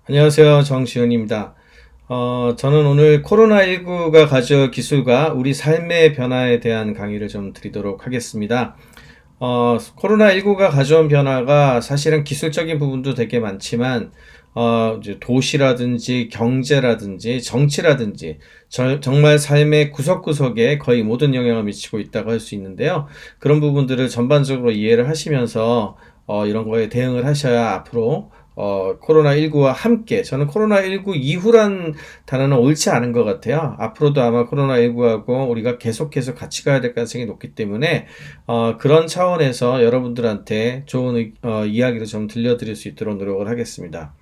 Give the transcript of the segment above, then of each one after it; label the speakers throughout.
Speaker 1: 안녕하세요. 정시훈입니다. 저는 오늘 코로나19가 가져올 기술과 우리 삶의 변화에 대한 강의를 좀 드리도록 하겠습니다. 코로나19가 가져온 변화가 사실은 기술적인 부분도 되게 많지만, 이제 도시라든지 경제라든지 정치라든지 정말 삶의 구석구석에 거의 모든 영향을 미치고 있다고 할 수 있는데요. 그런 부분들을 전반적으로 이해를 하시면서 이런 거에 대응을 하셔야 앞으로 코로나19와 함께, 저는 코로나19 이후란 단어는 옳지 않은 것 같아요. 앞으로도 아마 코로나19하고 우리가 계속해서 같이 가야 될 가능성이 높기 때문에, 그런 차원에서 여러분들한테 좋은 이야기를 좀 들려드릴 수 있도록 노력을 하겠습니다.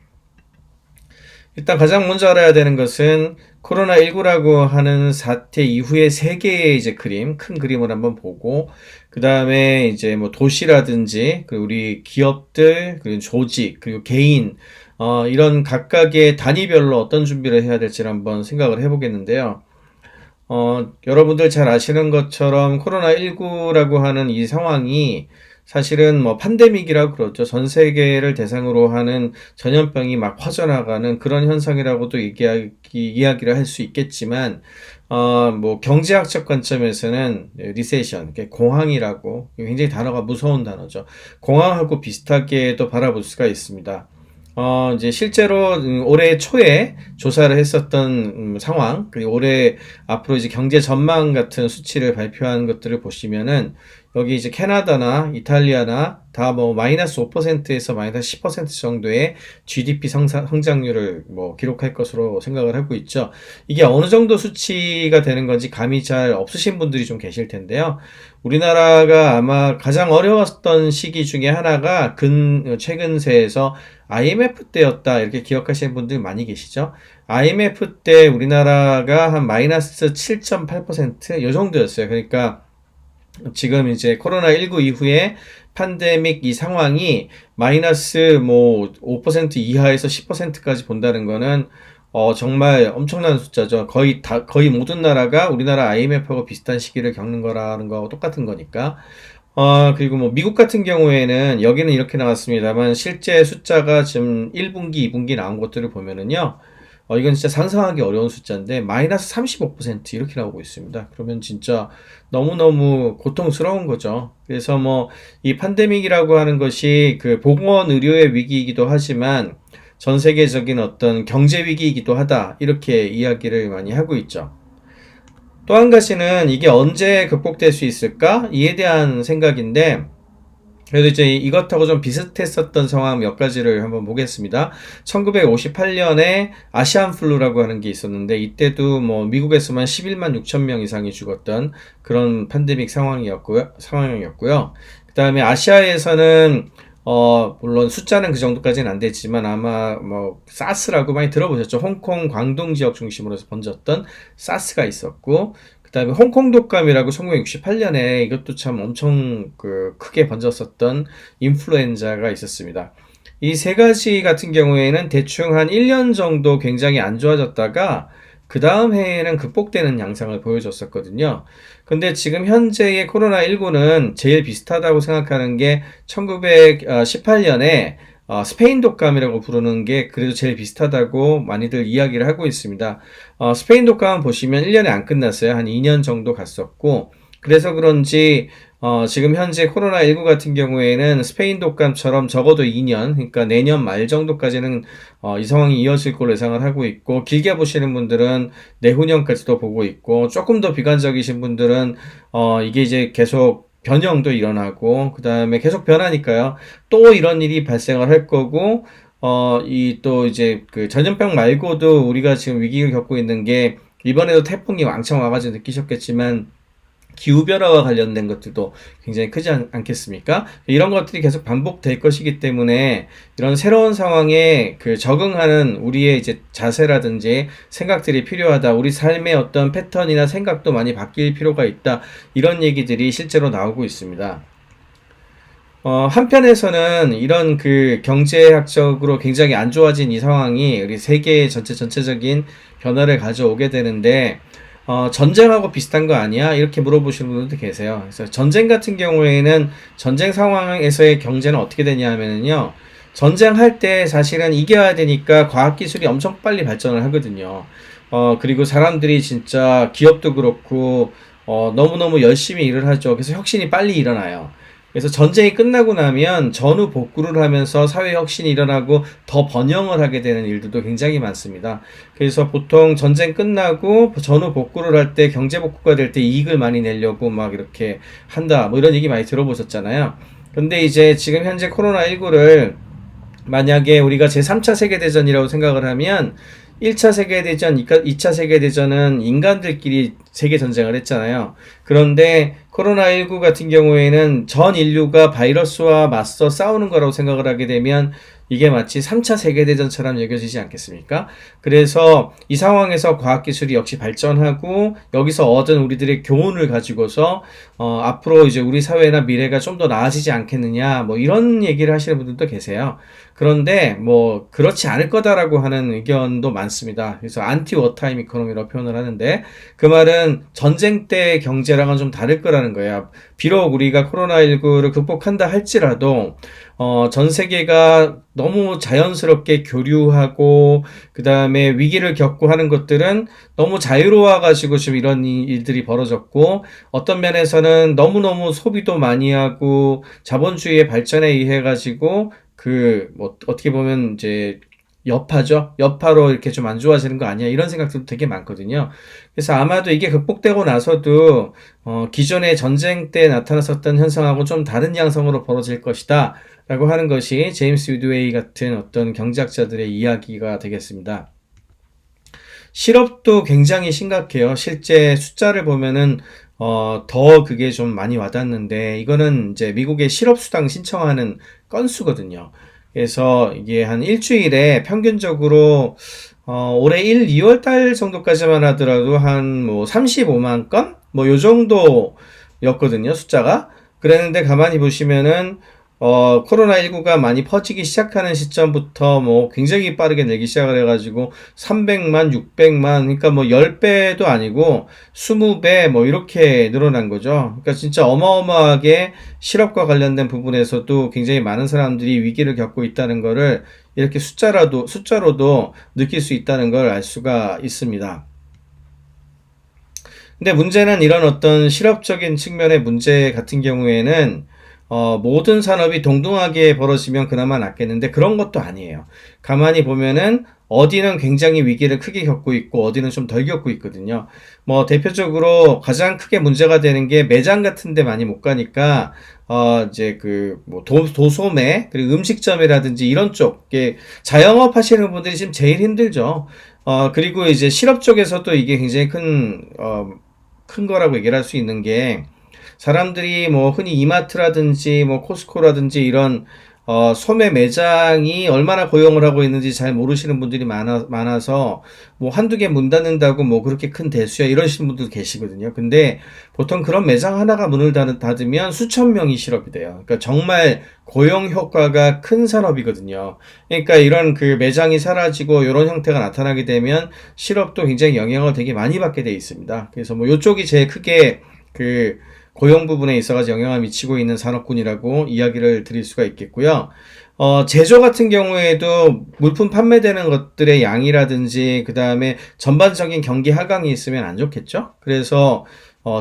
Speaker 1: 일단 가장 먼저 알아야 되는 것은 코로나19라고 하는 사태 이후의 세계의 이제 큰 그림을 한번 보고, 그 다음에 이제 뭐 도시라든지, 그리고 우리 기업들, 그리고 조직, 그리고 개인, 이런 각각의 단위별로 어떤 준비를 해야 될지를 한번 생각을 해보겠는데요. 여러분들 잘 아시는 것처럼 코로나19라고 하는 이 상황이 사실은 뭐 판데믹이라고 그러죠. 전 세계를 대상으로 하는 전염병이 막 퍼져나가는 그런 현상이라고도 이야기를 할 수 있겠지만, 뭐 경제학적 관점에서는 리세션, 공황이라고, 굉장히 단어가 무서운 단어죠. 공황하고 비슷하게도 바라볼 수가 있습니다. 이제 실제로 올해 초에 조사를 했었던 상황, 그리고 올해 앞으로 이제 경제 전망 같은 수치를 발표한 것들을 보시면은, 여기 이제 캐나다나 이탈리아나 다 뭐 마이너스 5%에서 마이너스 10% 정도의 GDP 성장률을 뭐 기록할 것으로 생각을 하고 있죠. 이게 어느 정도 수치가 되는 건지 감이 잘 없으신 분들이 좀 계실 텐데요. 우리나라가 아마 가장 어려웠던 시기 중에 하나가 최근 새에서 IMF 때였다, 이렇게 기억하시는 분들 많이 계시죠? IMF 때 우리나라가 한 마이너스 7.8%, 이 정도였어요. 그러니까 지금 이제 코로나19 이후에 팬데믹 이 상황이 마이너스 뭐 5% 이하에서 10%까지 본다는 거는 정말 엄청난 숫자죠. 거의 모든 나라가 우리나라 IMF하고 비슷한 시기를 겪는 거라는 거하고 똑같은 거니까. 그리고 뭐 미국 같은 경우에는 여기는 이렇게 나왔습니다만, 실제 숫자가 지금 1분기, 2분기 나온 것들을 보면은요, 이건 진짜 상상하기 어려운 숫자인데 마이너스 35% 이렇게 나오고 있습니다. 그러면 진짜 너무너무 고통스러운 거죠. 그래서 뭐 이 팬데믹이라고 하는 것이 그 보건 의료의 위기이기도 하지만 전 세계적인 어떤 경제 위기이기도 하다, 이렇게 이야기를 많이 하고 있죠. 또 한 가지는 이게 언제 극복될 수 있을까? 이에 대한 생각인데, 그래도 이제 이것하고 좀 비슷했었던 상황 몇 가지를 한번 보겠습니다. 1958년에 아시안 플루라고 하는 게 있었는데, 이때도 뭐 미국에서만 11만 6천 명 이상이 죽었던 그런 팬데믹 상황이었고요. 그 다음에 아시아에서는 물론 숫자는 그 정도까지는 안 됐지만 아마 뭐 사스라고 많이 들어보셨죠. 홍콩, 광동 지역 중심으로 해서 번졌던 사스가 있었고, 그 다음에 홍콩 독감이라고 1968년에 이것도 참 엄청 크게 번졌었던 인플루엔자가 있었습니다. 이 세 가지 같은 경우에는 대충 한 1년 정도 굉장히 안 좋아졌다가 그 다음 해에는 극복되는 양상을 보여줬었거든요. 근데 지금 현재의 코로나19는 제일 비슷하다고 생각하는 게 1918년에 스페인 독감이라고 부르는 게 그래도 제일 비슷하다고 많이들 이야기를 하고 있습니다. 스페인 독감 보시면 1년에 안 끝났어요. 한 2년 정도 갔었고, 그래서 그런지 지금 현재 코로나19 같은 경우에는 스페인 독감처럼 적어도 2년, 그러니까 내년 말 정도까지는 이 상황이 이어질 걸로 예상을 하고 있고, 길게 보시는 분들은 내후년까지도 보고 있고, 조금 더 비관적이신 분들은 이게 이제 계속 변형도 일어나고, 그 다음에 계속 변하니까요, 또 이런 일이 발생을 할 거고, 이 또 이제 그 전염병 말고도 우리가 지금 위기를 겪고 있는 게, 이번에도 태풍이 왕창 와가지고 느끼셨겠지만 기후변화와 관련된 것들도 굉장히 크지 않겠습니까? 이런 것들이 계속 반복될 것이기 때문에 이런 새로운 상황에 적응하는 우리의 이제 자세라든지 생각들이 필요하다. 우리 삶의 어떤 패턴이나 생각도 많이 바뀔 필요가 있다. 이런 얘기들이 실제로 나오고 있습니다. 한편에서는 이런 경제학적으로 굉장히 안 좋아진 이 상황이 우리 세계의 전체적인 변화를 가져오게 되는데, 전쟁하고 비슷한 거 아니야? 이렇게 물어보시는 분들도 계세요. 그래서 전쟁 같은 경우에는 전쟁 상황에서의 경제는 어떻게 되냐 하면은요, 전쟁할 때 사실은 이겨야 되니까 과학기술이 엄청 빨리 발전을 하거든요. 그리고 사람들이 진짜 기업도 그렇고, 너무너무 열심히 일을 하죠. 그래서 혁신이 빨리 일어나요. 그래서 전쟁이 끝나고 나면 전후 복구를 하면서 사회 혁신이 일어나고 더 번영을 하게 되는 일들도 굉장히 많습니다. 그래서 보통 전쟁 끝나고 전후 복구를 할 때 경제 복구가 될 때 이익을 많이 내려고 막 이렇게 한다. 뭐 이런 얘기 많이 들어보셨잖아요. 근데 이제 지금 현재 코로나19를 만약에 우리가 제3차 세계대전이라고 생각을 하면 1차 세계대전, 2차 세계대전은 인간들끼리 세계전쟁을 했잖아요. 그런데 코로나19 같은 경우에는 전 인류가 바이러스와 맞서 싸우는 거라고 생각을 하게 되면 이게 마치 3차 세계대전처럼 여겨지지 않겠습니까? 그래서 이 상황에서 과학기술이 역시 발전하고 여기서 얻은 우리들의 교훈을 가지고서 앞으로 이제 우리 사회나 미래가 좀 더 나아지지 않겠느냐 뭐 이런 얘기를 하시는 분들도 계세요. 그런데 뭐 그렇지 않을 거다라고 하는 의견도 많습니다. 그래서 안티 워타임 이코노미라고 표현을 하는데 그 말은 전쟁 때 경제랑은 좀 다를 거라는 거예요. 비록 우리가 코로나19를 극복한다 할지라도 전 세계가 너무 자연스럽게 교류하고 그 다음에 위기를 겪고 하는 것들은 너무 자유로워가지고 지금 이런 일들이 벌어졌고 어떤 면에서는 너무너무 소비도 많이 하고 자본주의의 발전에 의해 가지고 뭐 어떻게 보면 이제 여파죠. 여파로 이렇게 좀 안 좋아지는 거 아니야? 이런 생각들도 되게 많거든요. 그래서 아마도 이게 극복되고 나서도 기존의 전쟁 때 나타났었던 현상하고 좀 다른 양상으로 벌어질 것이다. 라고 하는 것이 제임스 위드웨이 같은 어떤 경제학자들의 이야기가 되겠습니다. 실업도 굉장히 심각해요. 실제 숫자를 보면은 더 그게 좀 많이 와닿는데 이거는 이제 미국의 실업수당 신청하는 건수거든요. 그래서 이게 한 일주일에 평균적으로 올해 1, 2월 달 정도까지만 하더라도 한 뭐 35만 건? 뭐 요 정도였거든요, 숫자가. 그랬는데 가만히 보시면은 코로나19가 많이 퍼지기 시작하는 시점부터 뭐 굉장히 빠르게 늘기 시작을 해가지고 300만, 600만, 그러니까 뭐 10배도 아니고 20배 뭐 이렇게 늘어난 거죠. 그러니까 진짜 어마어마하게 실업과 관련된 부분에서도 굉장히 많은 사람들이 위기를 겪고 있다는 거를 이렇게 숫자로도 느낄 수 있다는 걸 알 수가 있습니다. 근데 문제는 이런 어떤 실업적인 측면의 문제 같은 경우에는 모든 산업이 동등하게 벌어지면 그나마 낫겠는데 그런 것도 아니에요. 가만히 보면은 어디는 굉장히 위기를 크게 겪고 있고 어디는 좀 덜 겪고 있거든요. 뭐 대표적으로 가장 크게 문제가 되는 게 매장 같은 데 많이 못 가니까 이제 뭐 도소매 그리고 음식점이라든지 이런 쪽 자영업 하시는 분들이 지금 제일 힘들죠. 그리고 이제 실업 쪽에서도 이게 굉장히 큰 거라고 얘기를 할 수 있는 게 사람들이 뭐 흔히 이마트라든지 뭐 코스코라든지 이런 소매 매장이 얼마나 고용을 하고 있는지 잘 모르시는 분들이 많아서 뭐 한두 개 문 닫는다고 뭐 그렇게 큰 대수야 이러시는 분들 계시거든요. 근데 보통 그런 매장 하나가 문을 닫으면 수천 명이 실업이 돼요. 그러니까 정말 고용 효과가 큰 산업이거든요. 그러니까 이런 그 매장이 사라지고 이런 형태가 나타나게 되면 실업도 굉장히 영향을 되게 많이 받게 돼 있습니다. 그래서 뭐 이쪽이 제일 크게 고용 부분에 있어가지고 영향을 미치고 있는 산업군이라고 이야기를 드릴 수가 있겠고요. 제조 같은 경우에도 물품 판매되는 것들의 양이라든지 그 다음에 전반적인 경기 하강이 있으면 안 좋겠죠? 그래서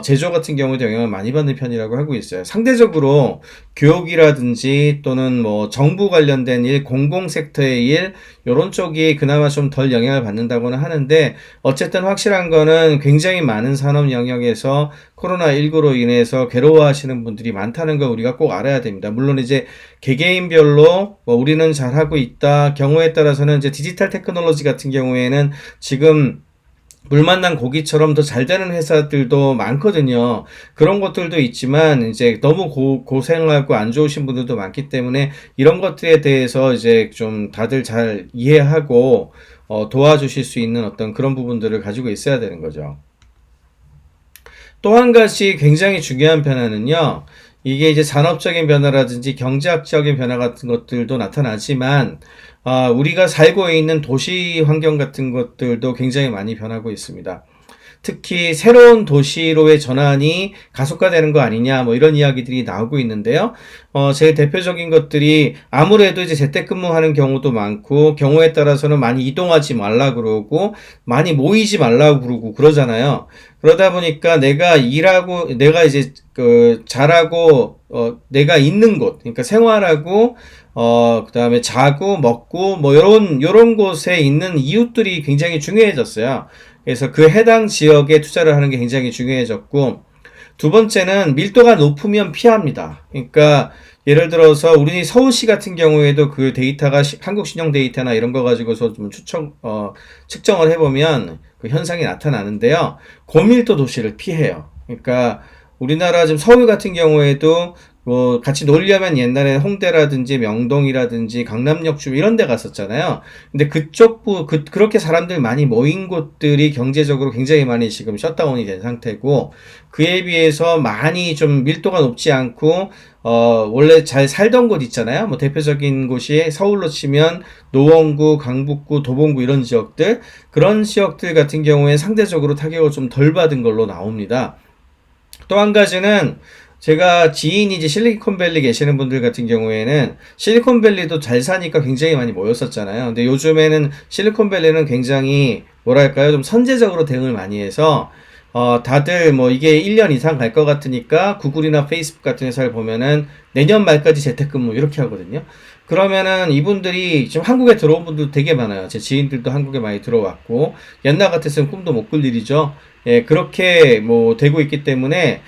Speaker 1: 제조 같은 경우도 영향을 많이 받는 편이라고 하고 있어요. 상대적으로 교육이라든지 또는 뭐 정부 관련된 일, 공공섹터의 일 요런 쪽이 그나마 좀 덜 영향을 받는다고는 하는데 어쨌든 확실한 거는 굉장히 많은 산업 영역에서 코로나19로 인해서 괴로워하시는 분들이 많다는 걸 우리가 꼭 알아야 됩니다. 물론 이제 개개인별로 뭐 우리는 잘하고 있다 경우에 따라서는 이제 디지털 테크놀로지 같은 경우에는 지금 물 만난 고기처럼 더 잘 되는 회사들도 많거든요. 그런 것들도 있지만 이제 너무 고생하고 안 좋으신 분들도 많기 때문에 이런 것들에 대해서 이제 좀 다들 잘 이해하고 도와주실 수 있는 어떤 그런 부분들을 가지고 있어야 되는 거죠. 또 한 가지 굉장히 중요한 변화는요. 이게 이제 산업적인 변화라든지 경제학적인 변화 같은 것들도 나타나지만 우리가 살고 있는 도시 환경 같은 것들도 굉장히 많이 변하고 있습니다. 특히 새로운 도시로의 전환이 가속화되는 거 아니냐, 뭐 이런 이야기들이 나오고 있는데요. 제일 대표적인 것들이 아무래도 이제 재택근무하는 경우도 많고, 경우에 따라서는 많이 이동하지 말라 그러고, 많이 모이지 말라고 그러고 그러잖아요. 그러다 보니까 내가 이제 잘하고, 내가 있는 곳, 그러니까 생활하고, 그 다음에 자고, 먹고, 뭐, 요런 곳에 있는 이웃들이 굉장히 중요해졌어요. 그래서 그 해당 지역에 투자를 하는 게 굉장히 중요해졌고, 두 번째는 밀도가 높으면 피합니다. 그러니까 예를 들어서 우리 서울시 같은 경우에도 그 데이터가 한국신용 데이터나 이런 거 가지고서 좀 측정을 해보면 그 현상이 나타나는데요. 고밀도 도시를 피해요. 그러니까 우리나라 지금 서울 같은 경우에도 뭐 같이 놀려면 옛날에 홍대라든지 명동이라든지 강남역 주 이런 데 갔었잖아요. 근데 그렇게 사람들 많이 모인 곳들이 경제적으로 굉장히 많이 지금 셧다운이 된 상태고, 그에 비해서 많이 좀 밀도가 높지 않고 원래 잘 살던 곳 있잖아요. 뭐 대표적인 곳이 서울로 치면 노원구, 강북구, 도봉구 이런 지역들, 그런 지역들 같은 경우에 상대적으로 타격을 좀 덜 받은 걸로 나옵니다. 또 한 가지는 제가 지인이 이제 실리콘밸리 계시는 분들 같은 경우에는 실리콘밸리도 잘 사니까 굉장히 많이 모였었잖아요. 근데 요즘에는 실리콘밸리는 굉장히 뭐랄까요, 좀 선제적으로 대응을 많이 해서 다들 뭐 이게 1년 이상 갈 것 같으니까 구글이나 페이스북 같은 회사를 보면은 내년 말까지 재택근무 이렇게 하거든요. 그러면은 이분들이 지금 한국에 들어온 분들 되게 많아요. 제 지인들도 한국에 많이 들어왔고, 옛날 같았으면 꿈도 못 꿀 일이죠. 예, 그렇게 뭐 되고 있기 때문에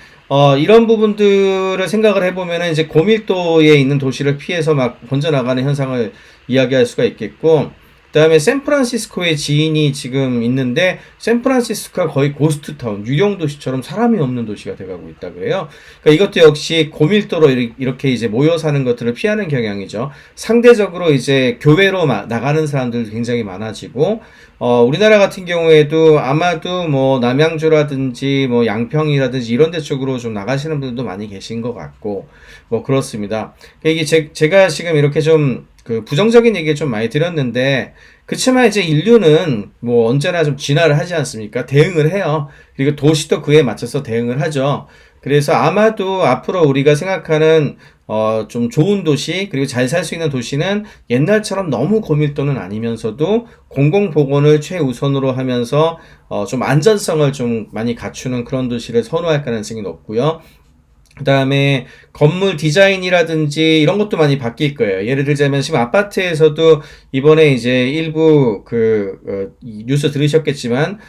Speaker 1: 이런 부분들을 생각을 해보면은 이제 고밀도에 있는 도시를 피해서 막 번져나가는 현상을 이야기할 수가 있겠고, 그 다음에 샌프란시스코에 지인이 지금 있는데, 샌프란시스코가 거의 고스트타운, 유령 도시처럼 사람이 없는 도시가 돼가고 있다 그래요. 그러니까 이것도 역시 고밀도로 이렇게 이제 모여 사는 것들을 피하는 경향이죠. 상대적으로 이제 교외로 나가는 사람들도 굉장히 많아지고, 우리나라 같은 경우에도 아마도 뭐 남양주라든지 뭐 양평이라든지 이런 데 쪽으로 좀 나가시는 분들도 많이 계신 것 같고, 뭐 그렇습니다. 이게 제가 지금 이렇게 좀 그 부정적인 얘기를 좀 많이 드렸는데, 그치만 이제 인류는 뭐 언제나 좀 진화를 하지 않습니까? 대응을 해요. 그리고 도시도 그에 맞춰서 대응을 하죠. 그래서 아마도 앞으로 우리가 생각하는 좀 좋은 도시, 그리고 잘 살 수 있는 도시는 옛날처럼 너무 고밀도는 아니면서도 공공보건을 최우선으로 하면서 좀 안전성을 좀 많이 갖추는 그런 도시를 선호할 가능성이 높고요. 그 다음에 건물 디자인이라든지 이런 것도 많이 바뀔 거예요. 예를 들자면 지금 아파트에서도 이번에 이제 일부 뉴스 들으셨겠지만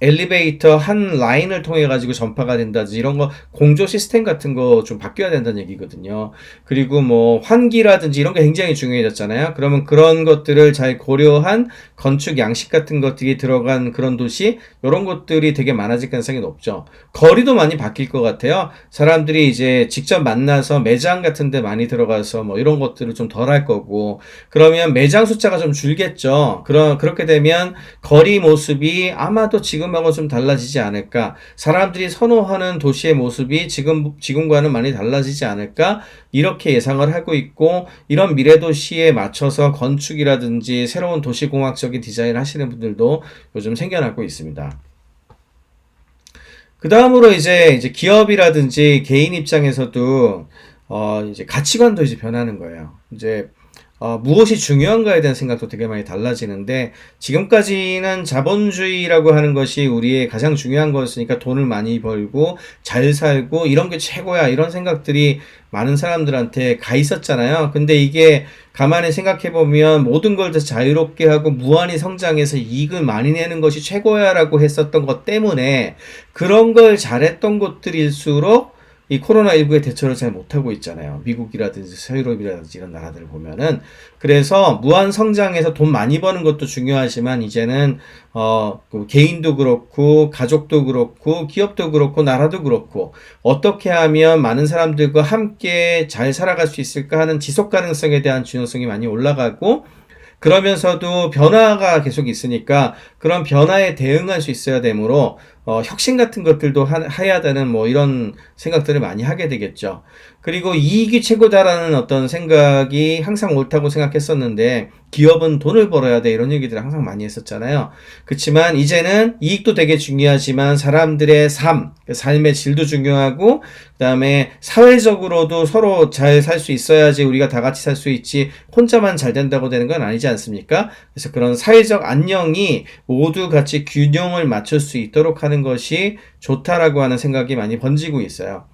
Speaker 1: 엘리베이터 한 라인을 통해 가지고 전파가 된다든지 이런 거 공조 시스템 같은 거 좀 바뀌어야 된다는 얘기거든요. 그리고 뭐 환기라든지 이런 게 굉장히 중요해졌잖아요. 그러면 그런 것들을 잘 고려한 건축 양식 같은 것들이 들어간 그런 도시, 이런 것들이 되게 많아질 가능성이 높죠. 거리도 많이 바뀔 것 같아요. 사람들이 이제 직접 만나서 매장 같은 데 많이 들어가서 뭐 이런 것들을 좀 덜 할 거고, 그러면 매장 숫자가 좀 줄겠죠. 그렇게 되면 거리 모습이 아마도 지금하고 좀 달라지지 않을까. 사람들이 선호하는 도시의 모습이 지금과는 많이 달라지지 않을까. 이렇게 예상을 하고 있고, 이런 미래 도시에 맞춰서 건축이라든지 새로운 도시공학적인 디자인을 하시는 분들도 요즘 생겨나고 있습니다. 그 다음으로 이제 기업이라든지 개인 입장에서도 이제 가치관도 이제 변하는 거예요. 이제 무엇이 중요한가에 대한 생각도 되게 많이 달라지는데, 지금까지는 자본주의라고 하는 것이 우리의 가장 중요한 거였으니까 돈을 많이 벌고 잘 살고 이런 게 최고야, 이런 생각들이 많은 사람들한테 가 있었잖아요. 근데 이게 가만히 생각해 보면 모든 걸 다 자유롭게 하고 무한히 성장해서 이익을 많이 내는 것이 최고야라고 했었던 것 때문에, 그런 걸 잘했던 곳들일수록 이 코로나19의 대처를 잘 못하고 있잖아요. 미국이라든지 서유럽이라든지 이런 나라들을 보면은. 그래서 무한 성장해서 돈 많이 버는 것도 중요하지만, 이제는 그 개인도 그렇고 가족도 그렇고 기업도 그렇고 나라도 그렇고 어떻게 하면 많은 사람들과 함께 잘 살아갈 수 있을까 하는 지속 가능성에 대한 중요성이 많이 올라가고, 그러면서도 변화가 계속 있으니까 그런 변화에 대응할 수 있어야 되므로 혁신 같은 것들도 해야 되는 뭐 이런 생각들을 많이 하게 되겠죠. 그리고 이익이 최고다라는 어떤 생각이 항상 옳다고 생각했었는데, 기업은 돈을 벌어야 돼 이런 얘기들을 항상 많이 했었잖아요. 그렇지만 이제는 이익도 되게 중요하지만 사람들의 삶의 질도 중요하고 그다음에 사회적으로도 서로 잘 살 수 있어야지 우리가 다 같이 살 수 있지 혼자만 잘 된다고 되는 건 아니지 않습니까? 그래서 그런 사회적 안녕이 모두 같이 균형을 맞출 수 있도록 하는 것이 좋다라고 하는 생각이 많이 번지고 있어요.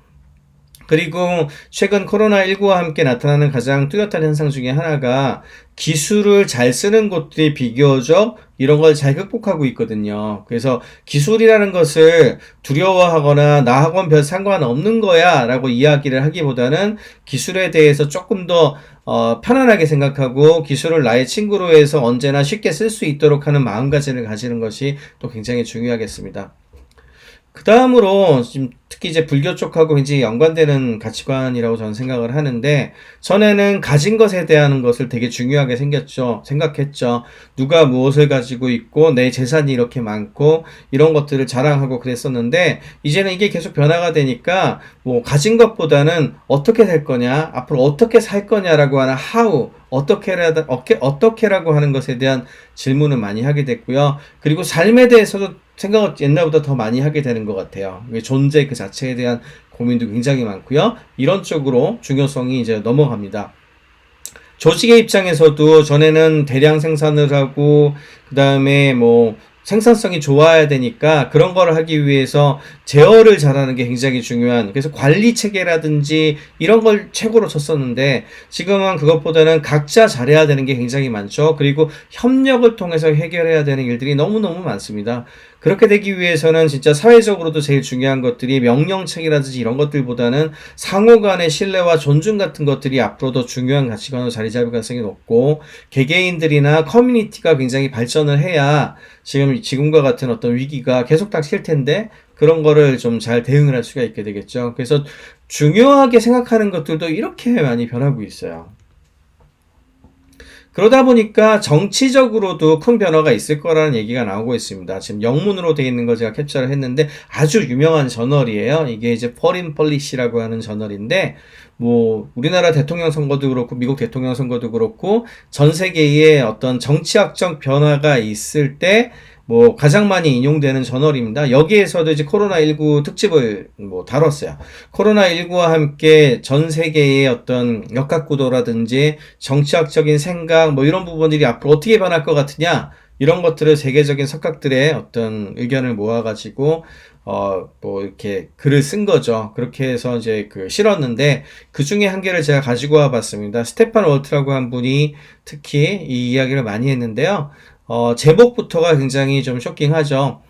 Speaker 1: 그리고 최근 코로나19와 함께 나타나는 가장 뚜렷한 현상 중에 하나가 기술을 잘 쓰는 곳들이 비교적 이런 걸 잘 극복하고 있거든요. 그래서 기술이라는 것을 두려워하거나 나하고는 별 상관없는 거야 라고 이야기를 하기보다는 기술에 대해서 조금 더 편안하게 생각하고 기술을 나의 친구로 해서 언제나 쉽게 쓸 수 있도록 하는 마음가짐을 가지는 것이 또 굉장히 중요하겠습니다. 그 다음으로 지금 특히 이제 불교 쪽하고 굉장히 연관되는 가치관이라고 저는 생각을 하는데 전에는 가진 것에 대한 것을 되게 중요하게 생각했죠. 누가 무엇을 가지고 있고 내 재산이 이렇게 많고 이런 것들을 자랑하고 그랬었는데 이제는 이게 계속 변화가 되니까 뭐 가진 것보다는 어떻게 될 거냐, 앞으로 어떻게 살 거냐라고 하는 how, 어떻게라고 하는 것에 대한 질문을 많이 하게 됐고요. 그리고 삶에 대해서도 생각을 옛날보다 더 많이 하게 되는 것 같아요. 존재 그 자체에 대한 고민도 굉장히 많고요. 이런 쪽으로 중요성이 이제 넘어갑니다. 조직의 입장에서도 전에는 대량 생산을 하고 그 다음에 뭐 생산성이 좋아야 되니까 그런 거를 하기 위해서 제어를 잘하는 게 굉장히 중요한 그래서 관리 체계라든지 이런 걸 최고로 쳤었는데 지금은 그것보다는 각자 잘해야 되는 게 굉장히 많죠. 그리고 협력을 통해서 해결해야 되는 일들이 너무너무 많습니다. 그렇게 되기 위해서는 진짜 사회적으로도 제일 중요한 것들이 명령체계라든지 이런 것들보다는 상호 간의 신뢰와 존중 같은 것들이 앞으로 더 중요한 가치관으로 자리 잡을 가능성이 높고 개개인들이나 커뮤니티가 굉장히 발전을 해야 지금과 같은 어떤 위기가 계속 닥칠 텐데 그런 거를 좀 잘 대응을 할 수가 있게 되겠죠. 그래서 중요하게 생각하는 것들도 이렇게 많이 변하고 있어요. 그러다 보니까 정치적으로도 큰 변화가 있을 거라는 얘기가 나오고 있습니다. 지금 영문으로 되어 있는 거 제가 캡처를 했는데 아주 유명한 저널이에요. 이게 이제 Foreign Policy라고 하는 저널인데 뭐 우리나라 대통령 선거도 그렇고 미국 대통령 선거도 그렇고 전 세계에 어떤 정치학적 변화가 있을 때 뭐 가장 많이 인용되는 저널입니다. 여기에서도 이제 코로나19 특집을 뭐 다뤘어요. 코로나19와 함께 전 세계의 어떤 역학구도라든지 정치학적인 생각 뭐 이런 부분들이 앞으로 어떻게 변할 것 같으냐 이런 것들을 세계적인 석학들의 어떤 의견을 모아가지고 뭐 이렇게 글을 쓴 거죠. 그렇게 해서 이제 실었는데 그 중에 한 개를 제가 가지고 와봤습니다. 스테판 월트라고 한 분이 특히 이 이야기를 많이 했는데요. 제목부터가 굉장히 좀 쇼킹하죠.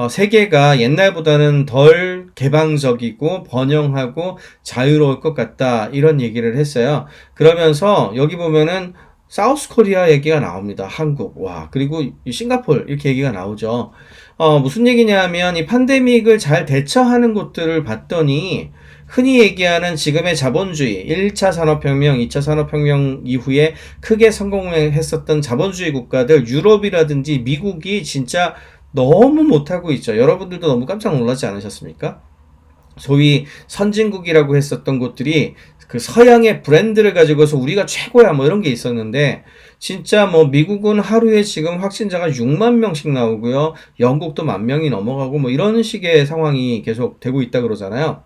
Speaker 1: 세계가 옛날보다는 덜 개방적이고 번영하고 자유로울 것 같다 이런 얘기를 했어요. 그러면서 여기 보면은 사우스 코리아 얘기가 나옵니다. 한국, 와, 그리고 싱가포르 이렇게 얘기가 나오죠. 무슨 얘기냐면 이 팬데믹을 잘 대처하는 곳들을 봤더니 흔히 얘기하는 지금의 자본주의, 1차 산업혁명, 2차 산업혁명 이후에 크게 성공했었던 자본주의 국가들, 유럽이라든지 미국이 진짜 너무 못하고 있죠. 여러분들도 너무 깜짝 놀라지 않으셨습니까? 소위 선진국이라고 했었던 곳들이 그 서양의 브랜드를 가지고서 우리가 최고야 뭐 이런 게 있었는데 진짜 뭐 미국은 하루에 지금 확진자가 6만 명씩 나오고요. 영국도 10,000명이 넘어가고 뭐 이런 식의 상황이 계속 되고 있다 그러잖아요.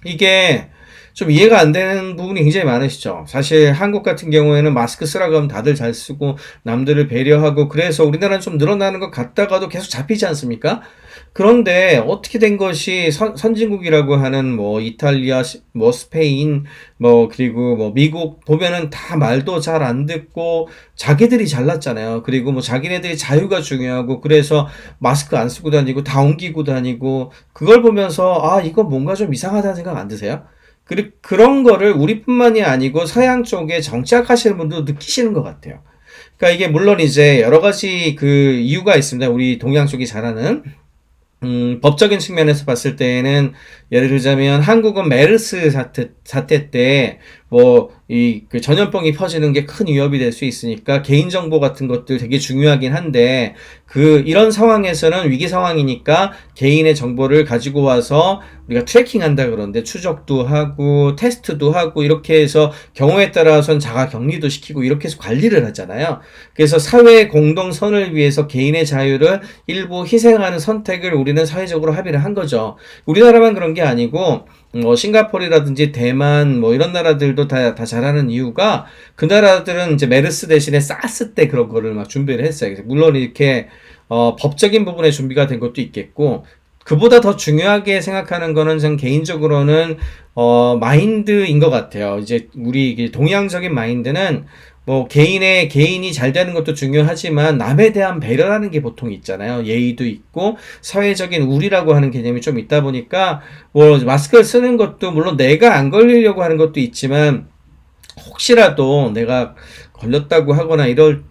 Speaker 1: 이게 좀 이해가 안 되는 부분이 굉장히 많으시죠. 사실 한국 같은 경우에는 마스크 쓰라고 하면 다들 잘 쓰고 남들을 배려하고 그래서 우리나라는 좀 늘어나는 것 같다가도 계속 잡히지 않습니까? 그런데 어떻게 된 것이 선진국이라고 하는 뭐 이탈리아, 뭐 스페인, 뭐 그리고 뭐 미국 보면은 다 말도 잘 안 듣고 자기들이 잘났잖아요. 그리고 뭐 자기네들이 자유가 중요하고 그래서 마스크 안 쓰고 다니고 다 옮기고 다니고 그걸 보면서 아 이거 뭔가 좀 이상하다는 생각 안 드세요? 그런 거를 우리뿐만이 아니고 서양 쪽에 정치학하시는 분도 느끼시는 것 같아요. 그러니까 이게 물론 이제 여러 가지 그 이유가 있습니다. 우리 동양 쪽이 잘하는. 법적인 측면에서 봤을 때에는 예를 들자면 한국은 메르스 사태 때 뭐 그 전염병이 퍼지는 게 큰 위협이 될 수 있으니까 개인정보 같은 것들 되게 중요하긴 한데, 이런 상황에서는 위기 상황이니까 개인의 정보를 가지고 와서 우리가 트래킹한다 그러는데 추적도 하고 테스트도 하고 이렇게 해서 경우에 따라서는 자가 격리도 시키고 이렇게 해서 관리를 하잖아요. 그래서 사회 공동선을 위해서 개인의 자유를 일부 희생하는 선택을 우리는 사회적으로 합의를 한 거죠. 우리나라만 그런 게 아니고 싱가포르라든지 대만 이런 나라들도 다 잘하는 이유가, 그 나라들은 이제 메르스 대신에 사스 때 그런 거를 막 준비를 했어요. 물론 이렇게 법적인 부분에 준비가 된 것도 있겠고, 그보다 더 중요하게 생각하는 거는 전 개인적으로는 마인드인 것 같아요. 이제 우리 동양적인 마인드는 개인이 잘 되는 것도 중요하지만 남에 대한 배려라는 게 보통 있잖아요. 예의도 있고 사회적인 우리라고 하는 개념이 좀 있다 보니까 마스크를 쓰는 것도 물론 내가 안 걸리려고 하는 것도 있지만, 혹시라도 내가 걸렸다고 하거나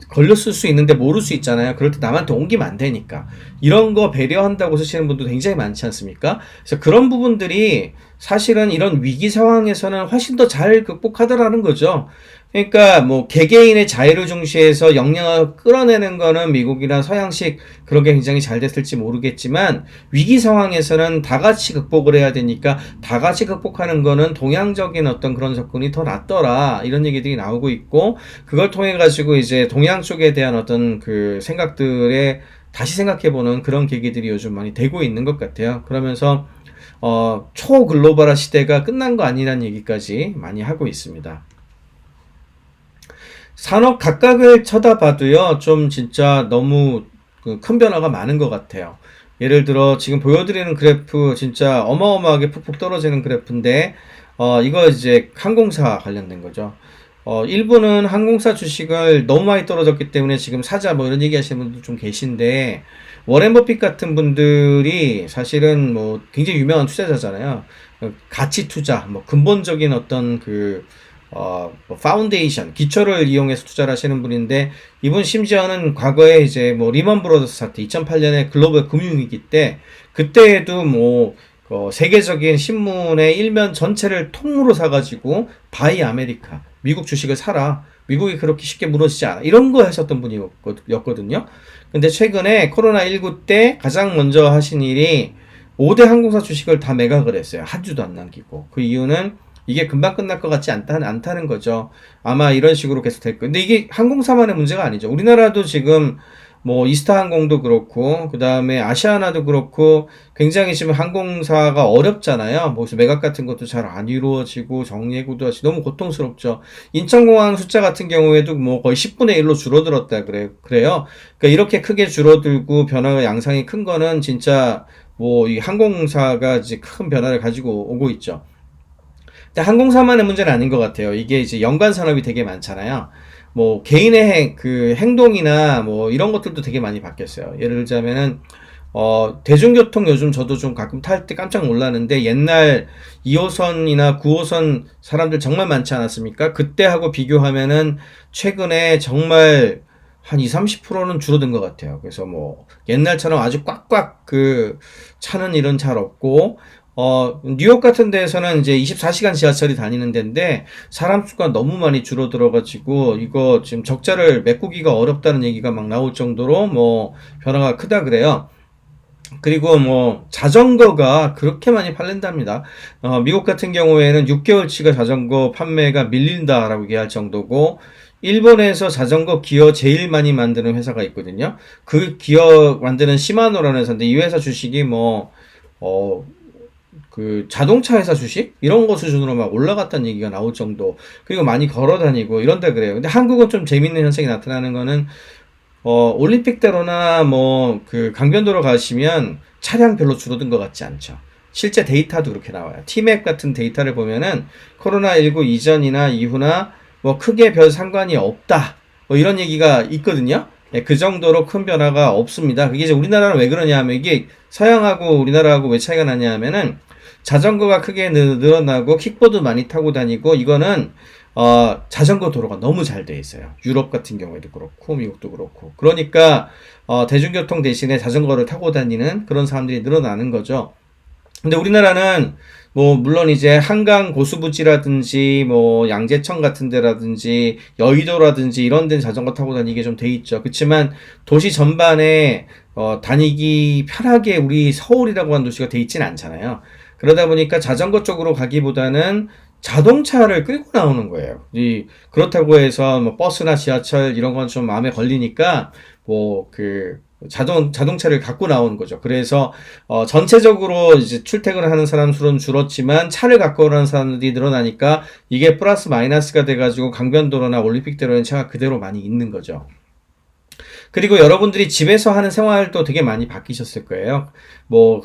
Speaker 1: 걸렸을 수 있는데 모를 수 있잖아요. 그럴 때 남한테 옮기면 안 되니까. 이런 거 배려한다고 쓰시는 분도 굉장히 많지 않습니까? 그래서 그런 부분들이 사실은 이런 위기 상황에서는 훨씬 더 잘 극복하더라는 거죠. 그러니까 개개인의 자유를 중시해서 역량을 끌어내는 거는 미국이나 서양식 그런 게 굉장히 잘 됐을지 모르겠지만, 위기 상황에서는 다 같이 극복을 해야 되니까 다 같이 극복하는 거는 동양적인 어떤 그런 접근이 더 낫더라, 이런 얘기들이 나오고 있고, 그걸 통해 가지고 이제 동양 쪽에 대한 어떤 그 생각들에 다시 생각해보는 그런 계기들이 요즘 많이 되고 있는 것 같아요. 그러면서 초글로벌화 시대가 끝난 거 아니라는 얘기까지 많이 하고 있습니다. 산업 각각을 쳐다봐도요, 좀 진짜 너무 큰 변화가 많은 것 같아요. 예를 들어 지금 보여드리는 그래프 진짜 어마어마하게 푹푹 떨어지는 그래프인데, 이거 이제 항공사 관련된 거죠. 일부는 항공사 주식을 너무 많이 떨어졌기 때문에 지금 사자 이런 얘기 하시는 분도 좀 계신데, 워렌 버핏 같은 분들이 사실은 굉장히 유명한 투자자잖아요. 가치 투자, 근본적인 어떤 파운데이션, 기초를 이용해서 투자를 하시는 분인데, 이분 심지어는 과거에 이제 리먼 브러더스 사태, 2008년에 글로벌 금융위기 때, 그때에도 세계적인 신문의 일면 전체를 통으로 사가지고, 바이 아메리카, 미국 주식을 사라, 미국이 그렇게 쉽게 무너지지 않아, 이런 거 하셨던 분이었거든요. 근데 최근에 코로나19 때 가장 먼저 하신 일이 5대 항공사 주식을 다 매각을 했어요. 한 주도 안 남기고. 그 이유는 이게 금방 끝날 것 같지 않다는 거죠. 아마 이런 식으로 계속 될 거예요. 근데 이게 항공사만의 문제가 아니죠. 우리나라도 지금 이스타 항공도 그렇고, 그 다음에 아시아나도 그렇고, 굉장히 지금 항공사가 어렵잖아요. 매각 같은 것도 잘 안 이루어지고, 정리해고도 하시 너무 고통스럽죠. 인천공항 숫자 같은 경우에도 거의 10분의 1로 줄어들었다 그래요. 그러니까 이렇게 크게 줄어들고 변화가 양상이 큰 거는 진짜 이 항공사가 이제 큰 변화를 가지고 오고 있죠. 근데 항공사만의 문제는 아닌 것 같아요. 이게 이제 연관 산업이 되게 많잖아요. 개인의 행동이나 이런 것들도 되게 많이 바뀌었어요. 예를 들자면은, 대중교통 요즘 저도 좀 가끔 탈 때 깜짝 놀라는데, 옛날 2호선이나 9호선 사람들 정말 많지 않았습니까? 그때하고 비교하면은 최근에 정말 한 20-30%는 줄어든 것 같아요. 그래서 옛날처럼 아주 꽉꽉 차는 일은 잘 없고, 뉴욕 같은 데에서는 이제 24시간 지하철이 다니는 데인데, 사람 수가 너무 많이 줄어들어가지고, 이거 지금 적자를 메꾸기가 어렵다는 얘기가 막 나올 정도로 변화가 크다 그래요. 그리고 자전거가 그렇게 많이 팔린답니다. 미국 같은 경우에는 6개월치가 자전거 판매가 밀린다라고 얘기할 정도고, 일본에서 자전거 기어 제일 많이 만드는 회사가 있거든요. 그 기어 만드는 시마노라는 회사인데, 이 회사 주식이 자동차 회사 주식? 이런 거 수준으로 막 올라갔다는 얘기가 나올 정도. 그리고 많이 걸어 다니고 이런다 그래요. 근데 한국은 좀 재밌는 현상이 나타나는 거는, 올림픽대로나 강변도로 가시면 차량 별로 줄어든 것 같지 않죠. 실제 데이터도 그렇게 나와요. 티맵 같은 데이터를 보면은 코로나19 이전이나 이후나 크게 별 상관이 없다. 이런 얘기가 있거든요. 네, 그 정도로 큰 변화가 없습니다. 그게 이제 우리나라는 왜 그러냐 하면, 이게 서양하고 우리나라하고 왜 차이가 나냐 하면은, 자전거가 크게 늘어나고 킥보드 많이 타고 다니고, 이거는 자전거 도로가 너무 잘 돼 있어요. 유럽 같은 경우에도 그렇고 미국도 그렇고. 그러니까 대중교통 대신에 자전거를 타고 다니는 그런 사람들이 늘어나는 거죠. 근데 우리나라는 뭐 물론 이제 한강 고수부지라든지 뭐 양재천 같은 데라든지 여의도라든지 이런 데는 자전거 타고 다니게 좀 돼 있죠. 그렇지만 도시 전반에 다니기 편하게 우리 서울이라고 하는 도시가 돼 있지는 않잖아요. 그러다 보니까 자전거 쪽으로 가기보다는 자동차를 끌고 나오는 거예요. 그렇다고 해서 뭐 버스나 지하철 이런 건 좀 마음에 걸리니까 뭐 자동차를 갖고 나오는 거죠. 그래서 전체적으로 이제 출퇴근을 하는 사람 수는 줄었지만 차를 갖고 오는 사람들이 늘어나니까 이게 플러스 마이너스가 돼가지고 강변도로나 올림픽대로는 차가 그대로 많이 있는 거죠. 그리고 여러분들이 집에서 하는 생활도 되게 많이 바뀌셨을 거예요. 뭐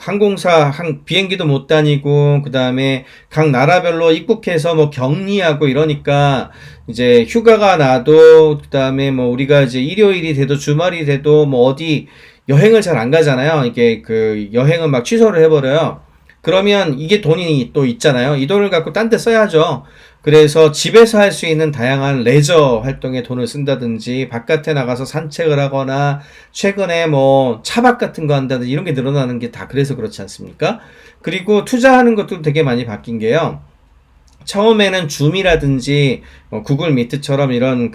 Speaker 1: 비행기도 못 다니고 그다음에 각 나라별로 입국해서 뭐 격리하고 이러니까 이제 휴가가 나도 그다음에 뭐 우리가 이제 일요일이 돼도 주말이 돼도 뭐 어디 여행을 잘 안 가잖아요. 이게 여행은 막 취소를 해버려요. 그러면 이게 돈이 또 있잖아요. 이 돈을 갖고 딴 데 써야죠. 그래서 집에서 할 수 있는 다양한 레저 활동에 돈을 쓴다든지 바깥에 나가서 산책을 하거나 최근에 뭐 차박 같은 거 한다든지 이런 게 늘어나는 게 다 그래서 그렇지 않습니까? 그리고 투자하는 것도 되게 많이 바뀐 게요. 처음에는 줌이라든지 구글 미트처럼 이런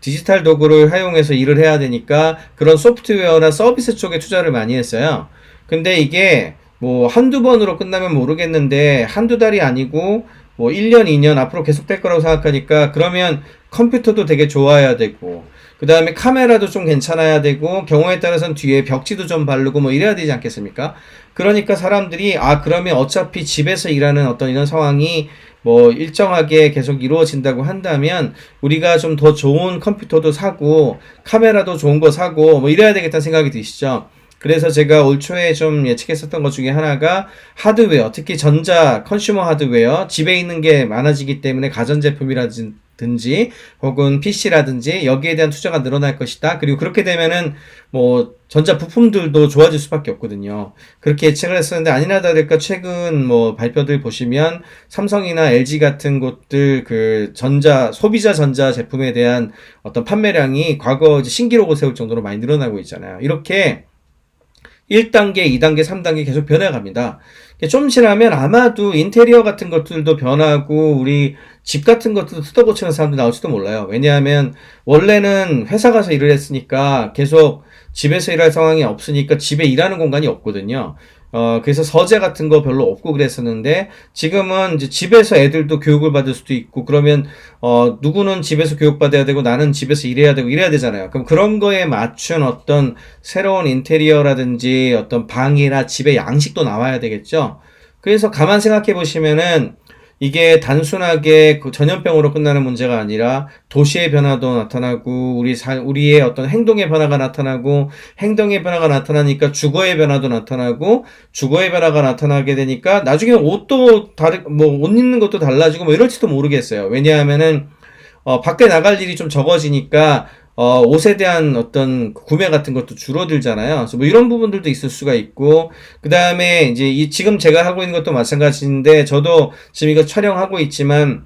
Speaker 1: 디지털 도구를 활용해서 일을 해야 되니까 그런 소프트웨어나 서비스 쪽에 투자를 많이 했어요. 근데 이게 뭐 한두 번으로 끝나면 모르겠는데 한두 달이 아니고 뭐 1년, 2년 앞으로 계속 될 거라고 생각하니까 그러면 컴퓨터도 되게 좋아야 되고 그 다음에 카메라도 좀 괜찮아야 되고 경우에 따라서는 뒤에 벽지도 좀 바르고 뭐 이래야 되지 않겠습니까? 그러니까 사람들이 그러면 어차피 집에서 일하는 어떤 이런 상황이 뭐 일정하게 계속 이루어진다고 한다면 우리가 좀 더 좋은 컴퓨터도 사고 카메라도 좋은 거 사고 뭐 이래야 되겠다는 생각이 드시죠? 그래서 제가 올 초에 좀 예측했었던 것 중에 하나가 하드웨어, 특히 컨슈머 하드웨어, 집에 있는 게 많아지기 때문에 가전제품이라든지 혹은 PC라든지 여기에 대한 투자가 늘어날 것이다. 그리고 그렇게 되면은 뭐 전자 부품들도 좋아질 수밖에 없거든요. 그렇게 예측을 했었는데 아니나 다를까 최근 뭐 발표들 보시면 삼성이나 LG 같은 곳들 소비자 전자 제품에 대한 어떤 판매량이 과거 이제 신기록을 세울 정도로 많이 늘어나고 있잖아요. 이렇게 1단계, 2단계, 3단계 계속 변해갑니다. 좀 지나면 아마도 인테리어 같은 것들도 변하고 우리 집 같은 것들도 뜯어고치는 사람도 나올지도 몰라요. 왜냐하면 원래는 회사 가서 일을 했으니까 계속 집에서 일할 상황이 없으니까 집에 일하는 공간이 없거든요. 그래서 서재 같은 거 별로 없고 그랬었는데 지금은 이제 집에서 애들도 교육을 받을 수도 있고 그러면 누구는 집에서 교육받아야 되고 나는 집에서 일해야 되고 이래야 되잖아요. 그럼 그런 거에 맞춘 어떤 새로운 인테리어라든지 어떤 방이나 집의 양식도 나와야 되겠죠. 그래서 가만 생각해 보시면은 이게 단순하게 전염병으로 끝나는 문제가 아니라 도시의 변화도 나타나고 우리의 어떤 행동의 변화가 나타나고 행동의 변화가 나타나니까 주거의 변화도 나타나고 주거의 변화가 나타나게 되니까 나중에 옷 입는 것도 달라지고 뭐 이럴지도 모르겠어요. 왜냐하면은 밖에 나갈 일이 좀 적어지니까 옷에 대한 어떤 구매 같은 것도 줄어들잖아요. 그래서 뭐 이런 부분들도 있을 수가 있고, 그 다음에 이제 지금 제가 하고 있는 것도 마찬가지인데, 저도 지금 이거 촬영하고 있지만,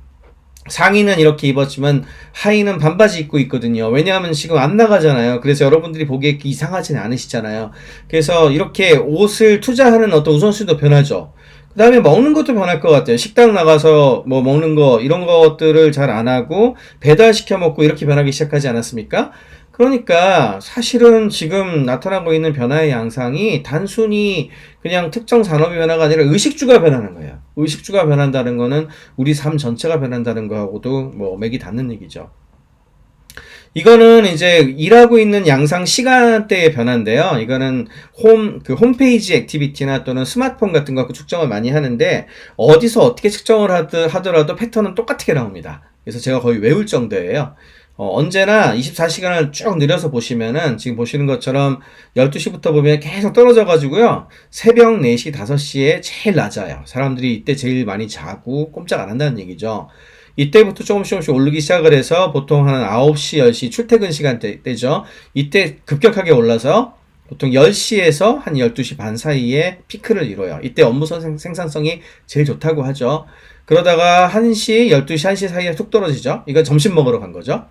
Speaker 1: 상의는 이렇게 입었지만, 하의는 반바지 입고 있거든요. 왜냐하면 지금 안 나가잖아요. 그래서 여러분들이 보기에 이상하지는 않으시잖아요. 그래서 이렇게 옷을 투자하는 어떤 우선순위도 변하죠. 그 다음에 먹는 것도 변할 것 같아요. 식당 나가서 뭐 먹는 거, 이런 것들을 잘 안 하고, 배달시켜 먹고 이렇게 변하기 시작하지 않았습니까? 그러니까 사실은 지금 나타나고 있는 변화의 양상이 단순히 그냥 특정 산업의 변화가 아니라 의식주가 변하는 거예요. 의식주가 변한다는 거는 우리 삶 전체가 변한다는 거하고도 뭐 맥이 닿는 얘기죠. 이거는 이제 일하고 있는 양상 시간대의 변화인데요. 이거는 홈페이지 액티비티나 또는 스마트폰 같은 거 갖고 측정을 많이 하는데 어디서 어떻게 측정을 하더라도 패턴은 똑같게 나옵니다. 그래서 제가 거의 외울 정도예요. 언제나 24시간을 쭉 늘려서 보시면은 지금 보시는 것처럼 12시부터 보면 계속 떨어져 가지고요. 새벽 4시, 5시에 제일 낮아요. 사람들이 이때 제일 많이 자고 꼼짝 안 한다는 얘기죠. 이때부터 조금씩 오르기 시작을 해서 보통 한 9시, 10시 출퇴근 시간대죠. 이때 급격하게 올라서 보통 10시에서 한 12시 반 사이에 피크를 이뤄요. 이때 업무 생산성이 제일 좋다고 하죠. 그러다가 1시, 12시, 1시 사이에 툭 떨어지죠. 이건 점심 먹으러 간 거죠.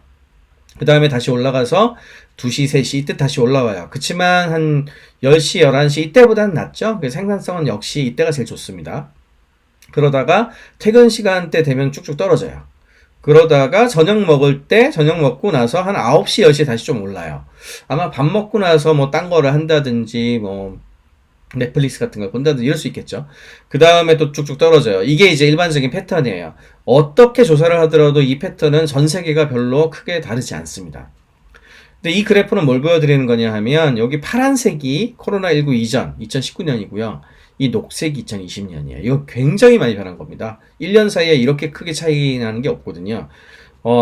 Speaker 1: 그 다음에 다시 올라가서 2시, 3시 이때 다시 올라와요. 그치만 한 10시, 11시 이때보다는 낫죠. 그래서 생산성은 역시 이때가 제일 좋습니다. 그러다가 퇴근 시간대 되면 쭉쭉 떨어져요. 그러다가 저녁 먹을 때 저녁 먹고 나서 한 9시, 10시에 다시 좀 올라요. 아마 밥 먹고 나서 뭐 딴 거를 한다든지 뭐 넷플릭스 같은 걸 본다든지 이럴 수 있겠죠. 그 다음에 또 쭉쭉 떨어져요. 이게 이제 일반적인 패턴이에요. 어떻게 조사를 하더라도 이 패턴은 전 세계가 별로 크게 다르지 않습니다. 근데 이 그래프는 뭘 보여드리는 거냐 하면 여기 파란색이 코로나19 이전 2019년이고요. 이 녹색이 2020년이에요. 이거 굉장히 많이 변한 겁니다. 1년 사이에 이렇게 크게 차이 나는 게 없거든요.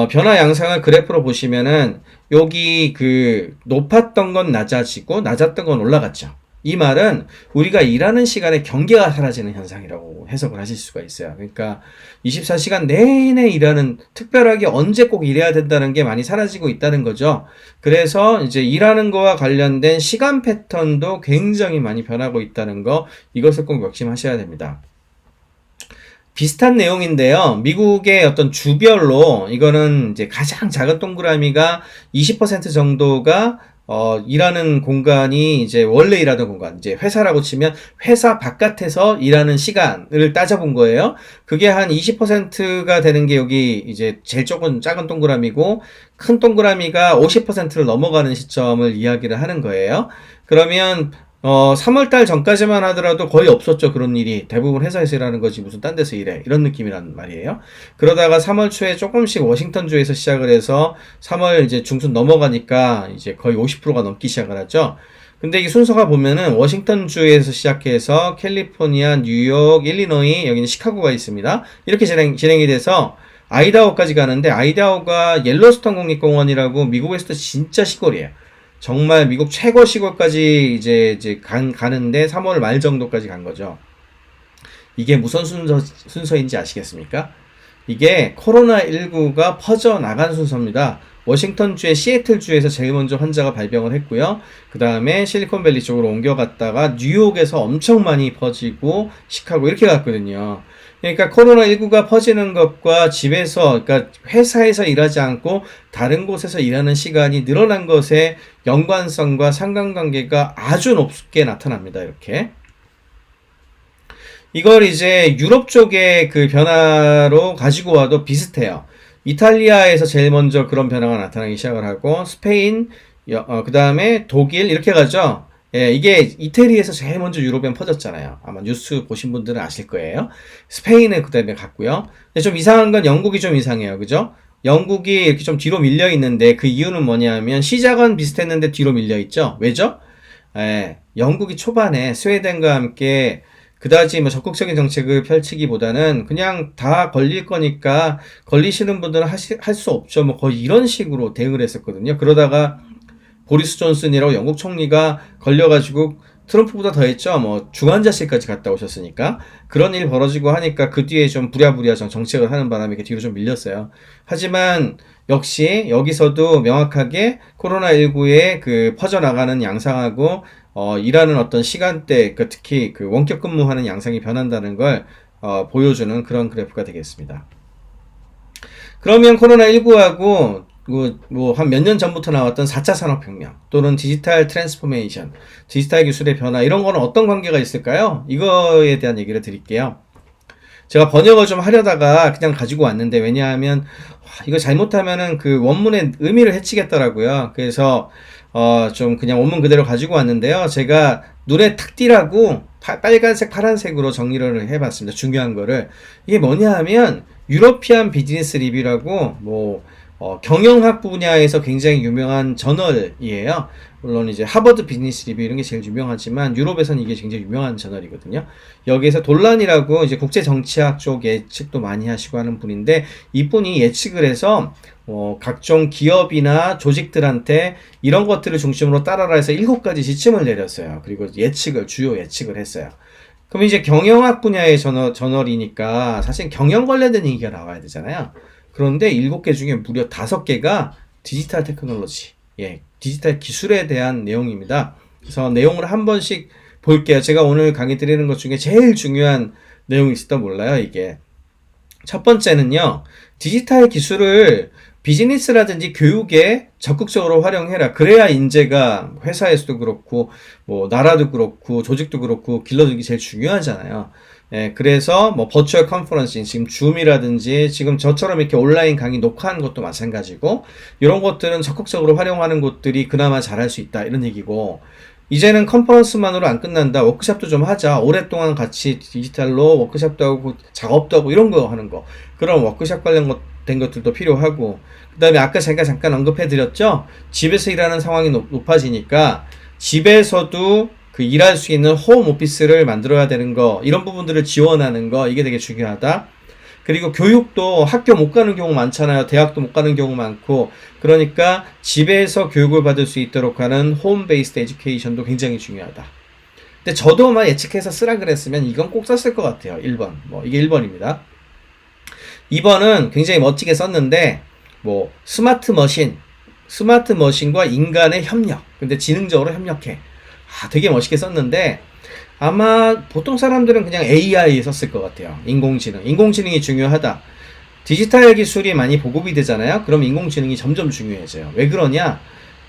Speaker 1: 변화 양상을 그래프로 보시면은 여기 그 높았던 건 낮아지고 낮았던 건 올라갔죠. 이 말은 우리가 일하는 시간에 경계가 사라지는 현상이라고 해석을 하실 수가 있어요. 그러니까 24시간 내내 일하는, 특별하게 언제 꼭 일해야 된다는 게 많이 사라지고 있다는 거죠. 그래서 이제 일하는 거와 관련된 시간 패턴도 굉장히 많이 변하고 있다는 거, 이것을 꼭 명심하셔야 됩니다. 비슷한 내용인데요. 미국의 어떤 주별로 이거는 이제 가장 작은 동그라미가 20% 정도가 일하는 공간이 이제 원래 일하던 공간, 이제 회사라고 치면 회사 바깥에서 일하는 시간을 따져본 거예요. 그게 한 20%가 되는 게 여기 이제 제일 작은 동그라미고, 큰 동그라미가 50%를 넘어가는 시점을 이야기를 하는 거예요. 그러면 3월달 전까지만 하더라도 거의 없었죠. 그런 일이. 대부분 회사에서 일하는 거지 무슨 딴 데서 일해. 이런 느낌이란 말이에요. 그러다가 3월 초에 조금씩 워싱턴주에서 시작을 해서 3월 이제 중순 넘어가니까 이제 거의 50%가 넘기 시작을 하죠. 근데 이 순서가 보면은 워싱턴주에서 시작해서 캘리포니아, 뉴욕, 일리노이, 여기는 시카고가 있습니다. 이렇게 진행이 돼서 아이다호까지 가는데, 아이다호가 옐로스톤 국립공원이라고 미국에서도 진짜 시골이에요. 정말 미국 최고 시골까지 이제 가는데 3월 말 정도까지 간 거죠. 이게 무슨 순서인지 아시겠습니까? 이게 코로나19가 퍼져나간 순서입니다. 워싱턴주의 시애틀주에서 제일 먼저 환자가 발병을 했고요. 그 다음에 실리콘밸리 쪽으로 옮겨갔다가 뉴욕에서 엄청 많이 퍼지고 시카고 이렇게 갔거든요. 그러니까 코로나19가 퍼지는 것과 집에서, 그러니까 회사에서 일하지 않고 다른 곳에서 일하는 시간이 늘어난 것의 연관성과 상관관계가 아주 높게 나타납니다. 이렇게. 이걸 이제 유럽 쪽의 그 변화로 가지고 와도 비슷해요. 이탈리아에서 제일 먼저 그런 변화가 나타나기 시작을 하고, 스페인, 그 다음에 독일, 이렇게 가죠. 예, 이게 이태리에서 제일 먼저 유럽엔 퍼졌잖아요. 아마 뉴스 보신 분들은 아실 거예요. 스페인은 그 다음에 갔고요. 근데 좀 이상한 건 영국이 좀 이상해요. 그죠? 영국이 이렇게 좀 뒤로 밀려 있는데, 그 이유는 뭐냐면 시작은 비슷했는데 뒤로 밀려 있죠. 왜죠? 예, 영국이 초반에 스웨덴과 함께 그다지 뭐 적극적인 정책을 펼치기보다는 그냥 다 걸릴 거니까 걸리시는 분들은 할 수 없죠. 뭐 거의 이런 식으로 대응을 했었거든요. 그러다가 보리스 존슨이라고 영국 총리가 걸려가지고 트럼프보다 더 했죠. 뭐 중환자실까지 갔다 오셨으니까. 그런 일이 벌어지고 하니까 그 뒤에 좀 부랴부랴 정책을 하는 바람에 이렇게 뒤로 좀 밀렸어요. 하지만 역시 여기서도 명확하게 코로나19의 그 퍼져나가는 양상하고 일하는 어떤 시간대, 그 특히 그 원격 근무하는 양상이 변한다는 걸 보여주는 그런 그래프가 되겠습니다. 그러면 코로나19하고 뭐 한 몇 년 전부터 나왔던 4차 산업혁명 또는 디지털 트랜스포메이션, 디지털 기술의 변화, 이런 거는 어떤 관계가 있을까요? 이거에 대한 얘기를 드릴게요. 제가 번역을 좀 하려다가 그냥 가지고 왔는데, 왜냐하면 이거 잘못하면은 그 원문의 의미를 해치겠더라고요. 그래서 좀 그냥 원문 그대로 가지고 왔는데요. 제가 눈에 탁 띄라고 빨간색, 파란색으로 정리를 해봤습니다. 중요한 거를. 이게 뭐냐 하면 유러피안 비즈니스 리뷰라고 뭐 경영학 분야에서 굉장히 유명한 저널이에요. 물론 이제 하버드 비즈니스 리뷰 이런 게 제일 유명하지만 유럽에서는 이게 굉장히 유명한 저널이거든요. 여기에서 돌란이라고 이제 국제 정치학 쪽 예측도 많이 하시고 하는 분인데, 이분이 예측을 해서 각종 기업이나 조직들한테 이런 것들을 중심으로 따라라 해서 7가지 지침을 내렸어요. 그리고 주요 예측을 했어요. 그럼 이제 경영학 분야의 저널이니까 사실 경영 관련된 얘기가 나와야 되잖아요. 그런데 7개 중에 무려 5개가 디지털 테크놀로지, 디지털 기술에 대한 내용입니다. 그래서 내용을 한 번씩 볼게요. 제가 오늘 강의 드리는 것 중에 제일 중요한 내용이 있을지도 몰라요, 이게. 첫 번째는요, 디지털 기술을 비즈니스라든지 교육에 적극적으로 활용해라. 그래야 인재가 회사에서도 그렇고, 뭐, 나라도 그렇고, 조직도 그렇고, 길러주기 제일 중요하잖아요. 예, 그래서 뭐 버추얼 컨퍼런싱, 지금 줌이라든지 지금 저처럼 이렇게 온라인 강의 녹화하는 것도 마찬가지고 이런 것들은 적극적으로 활용하는 곳들이 그나마 잘할 수 있다 이런 얘기고, 이제는 컨퍼런스만으로 안 끝난다. 워크숍도 좀 하자. 오랫동안 같이 디지털로 워크숍도 하고 작업도 하고 이런 거 하는 거. 그런 워크숍 관련된 것들도 필요하고, 그 다음에 아까 제가 잠깐 언급해드렸죠. 집에서 일하는 상황이 높아지니까 집에서도 그 일할 수 있는 홈 오피스를 만들어야 되는 거, 이런 부분들을 지원하는 거, 이게 되게 중요하다. 그리고 교육도 학교 못 가는 경우 많잖아요. 대학도 못 가는 경우 많고. 그러니까 집에서 교육을 받을 수 있도록 하는 홈 베이스드 에듀케이션도 굉장히 중요하다. 근데 저도 예측해서 쓰라 그랬으면 이건 꼭 썼을 것 같아요. 1번. 이게 1번입니다. 2번은 굉장히 멋지게 썼는데, 스마트 머신과 인간의 협력. 근데 지능적으로 협력해. 되게 멋있게 썼는데, 아마 보통 사람들은 그냥 AI 썼을 것 같아요. 인공지능이 중요하다. 디지털 기술이 많이 보급이 되잖아요. 그럼 인공지능이 점점 중요해져요. 왜 그러냐?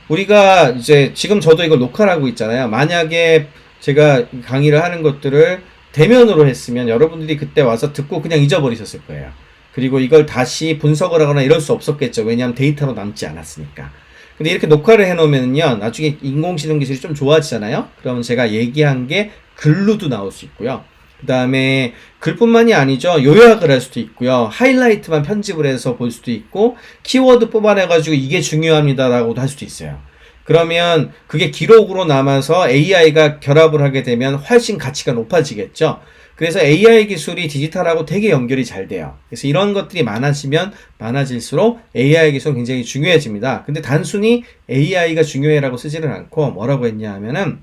Speaker 1: 우리가 이제 지금 저도 이걸 녹화를 하고 있잖아요. 만약에 제가 강의를 하는 것들을 대면으로 했으면 여러분들이 그때 와서 듣고 그냥 잊어버리셨을 거예요. 그리고 이걸 다시 분석을 하거나 이럴 수 없었겠죠. 왜냐하면 데이터로 남지 않았으니까. 근데 이렇게 녹화를 해놓으면요, 나중에 인공지능 기술이 좀 좋아지잖아요. 그러면 제가 얘기한 게 글로도 나올 수 있고요. 그 다음에 글뿐만이 아니죠. 요약을 할 수도 있고요. 하이라이트만 편집을 해서 볼 수도 있고, 키워드 뽑아내가지고 이게 중요합니다라고도 할 수도 있어요. 그러면 그게 기록으로 남아서 AI가 결합을 하게 되면 훨씬 가치가 높아지겠죠. 그래서 AI 기술이 디지털하고 되게 연결이 잘 돼요. 그래서 이런 것들이 많아지면 많아질수록 AI 기술은 굉장히 중요해집니다. 근데 단순히 AI가 중요해라고 쓰지는 않고 뭐라고 했냐 하면은,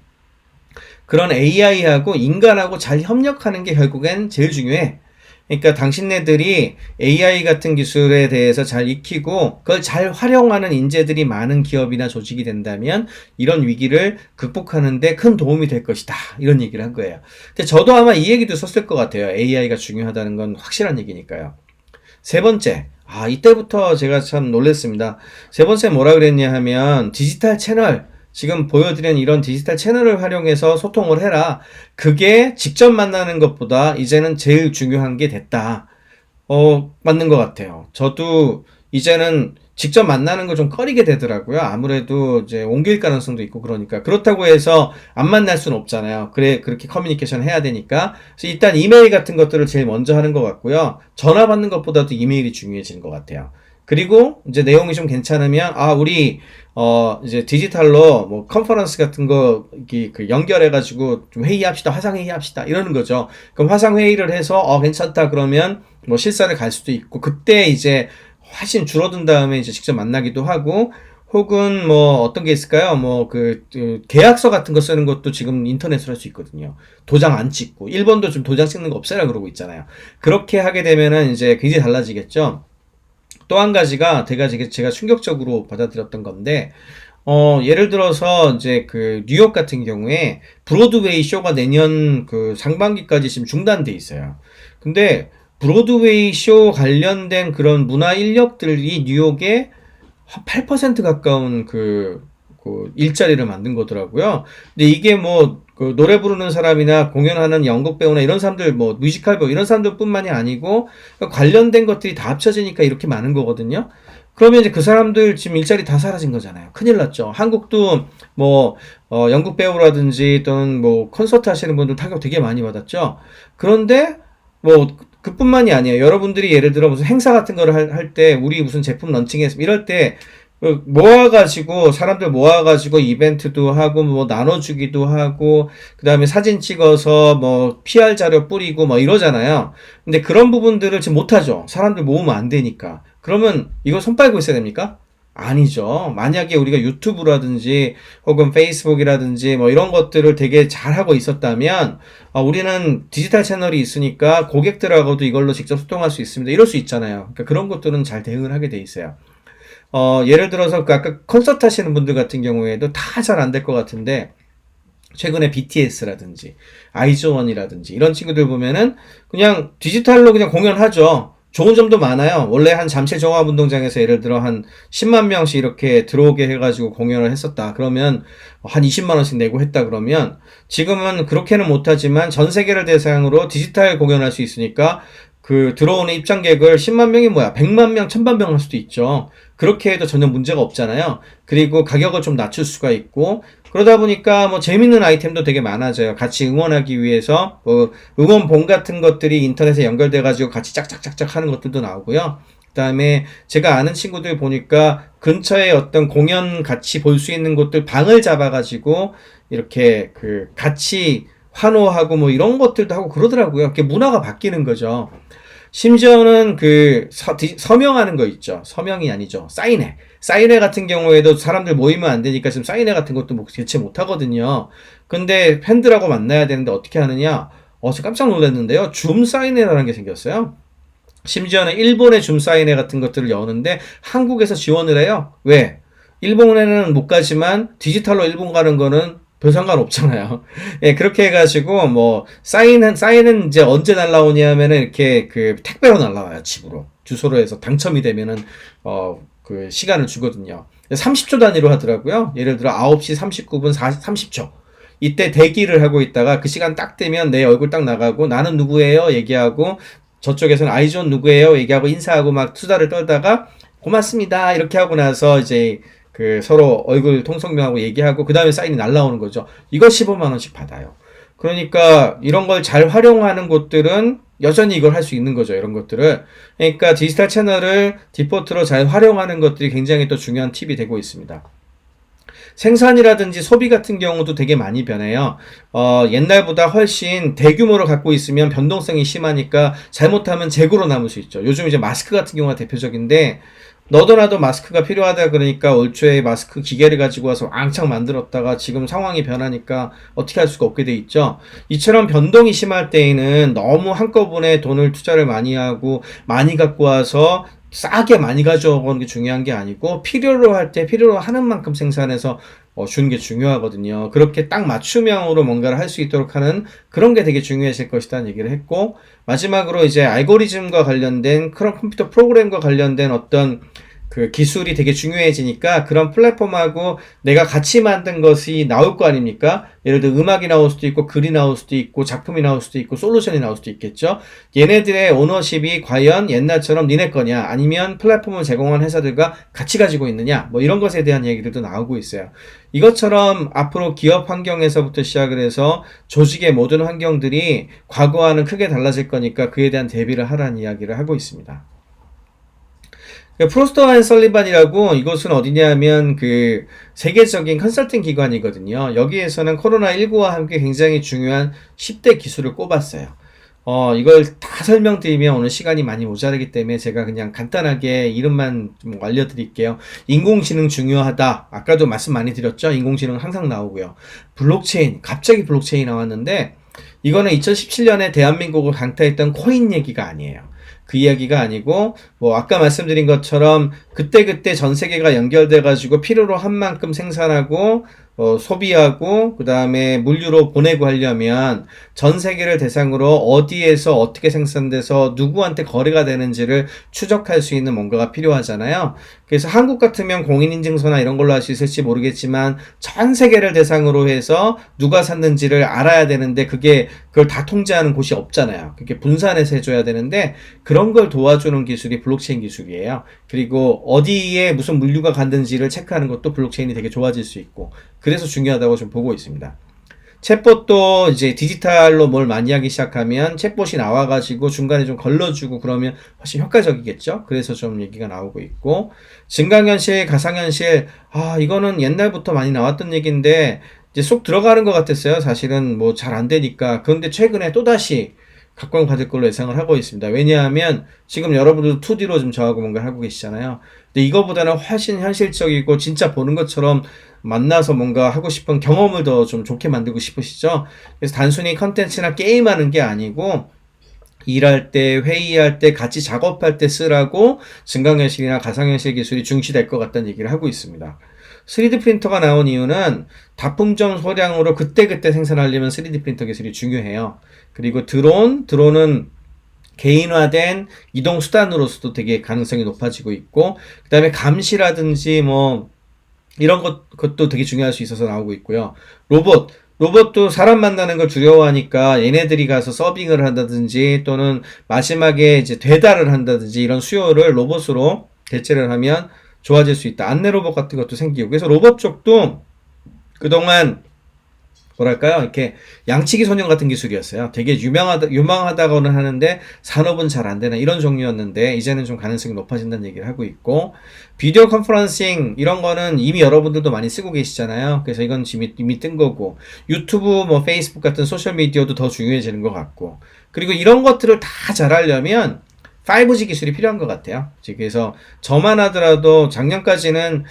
Speaker 1: 그런 AI하고 인간하고 잘 협력하는 게 결국엔 제일 중요해. 그러니까 당신네들이 AI 같은 기술에 대해서 잘 익히고 그걸 잘 활용하는 인재들이 많은 기업이나 조직이 된다면 이런 위기를 극복하는 데 큰 도움이 될 것이다. 이런 얘기를 한 거예요. 근데 저도 아마 이 얘기도 썼을 것 같아요. AI가 중요하다는 건 확실한 얘기니까요. 세 번째. 이때부터 제가 참 놀랐습니다. 세 번째 뭐라 그랬냐 하면, 디지털 채널. 지금 보여드린 이런 디지털 채널을 활용해서 소통을 해라. 그게 직접 만나는 것보다 이제는 제일 중요한 게 됐다. 맞는 것 같아요. 저도 이제는 직접 만나는 걸 좀 꺼리게 되더라고요. 아무래도 이제 옮길 가능성도 있고 그러니까. 그렇다고 해서 안 만날 수는 없잖아요. 그렇게 커뮤니케이션 해야 되니까. 그래서 일단 이메일 같은 것들을 제일 먼저 하는 것 같고요. 전화 받는 것보다도 이메일이 중요해지는 것 같아요. 그리고 이제 내용이 좀 괜찮으면, 우리 이제 디지털로 컨퍼런스 같은 거 연결해가지고 좀 회의합시다, 화상회의합시다 이러는 거죠. 그럼 화상회의를 해서 괜찮다 그러면 실사를 갈 수도 있고, 그때 이제 훨씬 줄어든 다음에 이제 직접 만나기도 하고, 혹은 어떤 게 있을까요? 계약서 같은 거 쓰는 것도 지금 인터넷으로 할 수 있거든요. 도장 안 찍고. 일본도 좀 도장 찍는 거 없애라 그러고 있잖아요. 그렇게 하게 되면은 이제 굉장히 달라지겠죠. 또 한 가지가 제가 충격적으로 받아들였던 건데, 예를 들어서 이제 뉴욕 같은 경우에 브로드웨이 쇼가 내년 상반기까지 지금 중단돼 있어요. 근데 브로드웨이 쇼 관련된 그런 문화 인력들이 뉴욕에 8% 가까운 일자리를 만든 거더라고요. 근데 이게 노래 부르는 사람이나 공연하는 연극 배우나 이런 사람들, 뮤지컬 배우 이런 사람들 뿐만이 아니고 관련된 것들이 다 합쳐지니까 이렇게 많은 거거든요. 그러면 이제 그 사람들 지금 일자리 다 사라진 거잖아요. 큰일 났죠. 한국도 연극 배우라든지 또는 콘서트 하시는 분들 타격 되게 많이 받았죠. 그런데 그뿐만이 아니에요. 여러분들이 예를 들어 무슨 행사 같은 거를 할 때, 우리 무슨 제품 런칭해서 이럴 때 사람들 모아가지고 이벤트도 하고 나눠주기도 하고, 그 다음에 사진 찍어서 PR 자료 뿌리고 이러잖아요. 근데 그런 부분들을 지금 못하죠. 사람들 모으면 안 되니까. 그러면 이거 손 빨고 있어야 됩니까? 아니죠. 만약에 우리가 유튜브라든지 혹은 페이스북이라든지 이런 것들을 되게 잘하고 있었다면, 우리는 디지털 채널이 있으니까 고객들하고도 이걸로 직접 소통할 수 있습니다. 이럴 수 있잖아요. 그러니까 그런 것들은 잘 대응을 하게 돼 있어요. 예를 들어서 아까 콘서트 하시는 분들 같은 경우에도 다 잘 안 될 것 같은데, 최근에 BTS라든지 아이즈원이라든지 이런 친구들 보면은 그냥 디지털로 그냥 공연하죠. 좋은 점도 많아요. 원래 한 잠실 종합운동장에서 예를 들어 한 10만 명씩 이렇게 들어오게 해가지고 공연을 했었다. 그러면 한 20만 원씩 내고 했다 그러면 지금은 그렇게는 못하지만 전 세계를 대상으로 디지털 공연할 수 있으니까 그 들어오는 입장객을 10만 명이 뭐야 100만 명, 1000만 명 할 수도 있죠. 그렇게 해도 전혀 문제가 없잖아요. 그리고 가격을 좀 낮출 수가 있고 그러다 보니까 뭐 재밌는 아이템도 되게 많아져요. 같이 응원하기 위해서 뭐 응원봉 같은 것들이 인터넷에 연결돼 가지고 같이 짝짝짝짝 하는 것들도 나오고요. 그다음에 제가 아는 친구들 보니까 근처에 어떤 공연 같이 볼 수 있는 곳들 방을 잡아 가지고 이렇게 그 같이 환호하고 뭐 이런 것들도 하고 그러더라고요. 이렇게 문화가 바뀌는 거죠. 심지어는 그 서명하는 거 있죠. 서명이 아니죠. 사인회. 사인회 같은 경우에도 사람들 모이면 안 되니까 지금 사인회 같은 것도 뭐 대체 못 하거든요. 근데 팬들하고 만나야 되는데 어떻게 하느냐? 저 깜짝 놀랐는데요. 줌 사인회라는 게 생겼어요. 심지어는 일본의 줌 사인회 같은 것들을 여는데 한국에서 지원을 해요. 왜? 일본에는 못 가지만 디지털로 일본 가는 거는 별 상관없잖아요. 예, 그렇게 해가지고, 뭐, 사인은 이제 언제 날라오냐면은, 이렇게, 그, 택배로 날라와요, 집으로. 주소로 해서 당첨이 되면은, 그, 시간을 주거든요. 30초 단위로 하더라고요. 예를 들어, 9시 39분 30초. 이때 대기를 하고 있다가, 그 시간 딱 되면 내 얼굴 딱 나가고, 나는 누구예요? 얘기하고, 저쪽에서는 아이존 누구예요? 얘기하고, 인사하고 막 수다를 떨다가, 고맙습니다. 이렇게 하고 나서, 이제, 그 서로 얼굴 통성명하고 얘기하고 그 다음에 사인이 날라오는 거죠. 이거 15만 원씩 받아요. 그러니까 이런 걸 잘 활용하는 곳들은 여전히 이걸 할 수 있는 거죠. 이런 것들을. 그러니까 디지털 채널을 디포트로 잘 활용하는 것들이 굉장히 또 중요한 팁이 되고 있습니다. 생산이라든지 소비 같은 경우도 되게 많이 변해요. 옛날보다 훨씬 대규모로 갖고 있으면 변동성이 심하니까 잘못하면 재고로 남을 수 있죠. 요즘 이제 마스크 같은 경우가 대표적인데 너도 나도 마스크가 필요하다 그러니까 올 초에 마스크 기계를 가지고 와서 왕창 만들었다가 지금 상황이 변하니까 어떻게 할 수가 없게 돼 있죠. 이처럼 변동이 심할 때에는 너무 한꺼번에 돈을 투자를 많이 하고 많이 갖고 와서 싸게 많이 가져오는 게 중요한 게 아니고 필요로 할 때 필요로 하는 만큼 생산해서 주는 게 중요하거든요. 그렇게 딱 맞춤형으로 뭔가를 할 수 있도록 하는 그런 게 되게 중요해질 것이라는 얘기를 했고 마지막으로 이제 알고리즘과 관련된 그런 컴퓨터 프로그램과 관련된 어떤 그 기술이 되게 중요해지니까 그런 플랫폼하고 내가 같이 만든 것이 나올 거 아닙니까? 예를 들어 음악이 나올 수도 있고 글이 나올 수도 있고 작품이 나올 수도 있고 솔루션이 나올 수도 있겠죠. 얘네들의 오너십이 과연 옛날처럼 니네 거냐 아니면 플랫폼을 제공한 회사들과 같이 가지고 있느냐 뭐 이런 것에 대한 얘기들도 나오고 있어요. 이것처럼 앞으로 기업 환경에서부터 시작을 해서 조직의 모든 환경들이 과거와는 크게 달라질 거니까 그에 대한 대비를 하라는 이야기를 하고 있습니다. 프로스터 앤 설리반이라고 이곳은 어디냐면 그 세계적인 컨설팅 기관이거든요. 여기에서는 코로나19와 함께 굉장히 중요한 10대 기술을 꼽았어요. 이걸 다 설명드리면 오늘 시간이 많이 모자라기 때문에 제가 그냥 간단하게 이름만 좀 알려드릴게요. 인공지능 중요하다. 아까도 말씀 많이 드렸죠. 인공지능 항상 나오고요. 블록체인, 갑자기 블록체인 나왔는데 이거는 2017년에 대한민국을 강타했던 코인 얘기가 아니에요. 그 이야기가 아니고 뭐 아까 말씀드린 것처럼 그때그때 전 세계가 연결돼 가지고 필요로 한 만큼 생산하고 소비하고 그 다음에 물류로 보내고 하려면 전 세계를 대상으로 어디에서 어떻게 생산돼서 누구한테 거래가 되는지를 추적할 수 있는 뭔가가 필요하잖아요. 그래서 한국 같으면 공인인증서나 이런 걸로 할 수 있을지 모르겠지만 전 세계를 대상으로 해서 누가 샀는지를 알아야 되는데 그걸 다 통제하는 곳이 없잖아요. 그게 분산해서 해줘야 되는데 그런 걸 도와주는 기술이 블록체인 기술이에요. 그리고 어디에 무슨 물류가 갔는지를 체크하는 것도 블록체인이 되게 좋아질 수 있고 그래서 중요하다고 좀 보고 있습니다. 챗봇도 이제 디지털로 뭘 많이 하기 시작하면 챗봇이 나와가지고 중간에 좀 걸러주고 그러면 훨씬 효과적이겠죠? 그래서 좀 얘기가 나오고 있고 증강현실, 가상현실 이거는 옛날부터 많이 나왔던 얘기인데 이제 쏙 들어가는 것 같았어요. 사실은 뭐 잘 안 되니까. 그런데 최근에 또다시 각광받을 걸로 예상을 하고 있습니다. 왜냐하면 지금 여러분들도 2D로 좀 저하고 뭔가 하고 계시잖아요. 근데 이거보다는 훨씬 현실적이고 진짜 보는 것처럼 만나서 뭔가 하고 싶은 경험을 더 좀 좋게 만들고 싶으시죠? 그래서 단순히 컨텐츠나 게임하는 게 아니고 일할 때, 회의할 때, 같이 작업할 때 쓰라고 증강현실이나 가상현실 기술이 중시될 것 같다는 얘기를 하고 있습니다. 3D 프린터가 나온 이유는 다품종 소량으로 그때그때 생산하려면 3D 프린터 기술이 중요해요. 그리고 드론은 개인화된 이동 수단으로서도 되게 가능성이 높아지고 있고, 그다음에 감시라든지 뭐 이런 것도 되게 중요할 수 있어서 나오고 있고요. 로봇도 사람 만나는 걸 두려워하니까 얘네들이 가서 서빙을 한다든지 또는 마지막에 이제 배달을 한다든지 이런 수요를 로봇으로 대체를 하면 좋아질 수 있다. 안내 로봇 같은 것도 생기고. 그래서 로봇 쪽도 그동안 뭐랄까요? 이렇게 양치기 소년 같은 기술이었어요. 되게 유망하다고는 하는데 산업은 잘 안 되는 이런 종류였는데 이제는 좀 가능성이 높아진다는 얘기를 하고 있고, 비디오 컨퍼런싱 이런 거는 이미 여러분들도 많이 쓰고 계시잖아요. 그래서 이건 이미 뜬 거고, 유튜브 뭐 페이스북 같은 소셜 미디어도 더 중요해지는 것 같고, 그리고 이런 것들을 다 잘하려면 5G 기술이 필요한 것 같아요. 그래서 저만 하더라도 작년까지는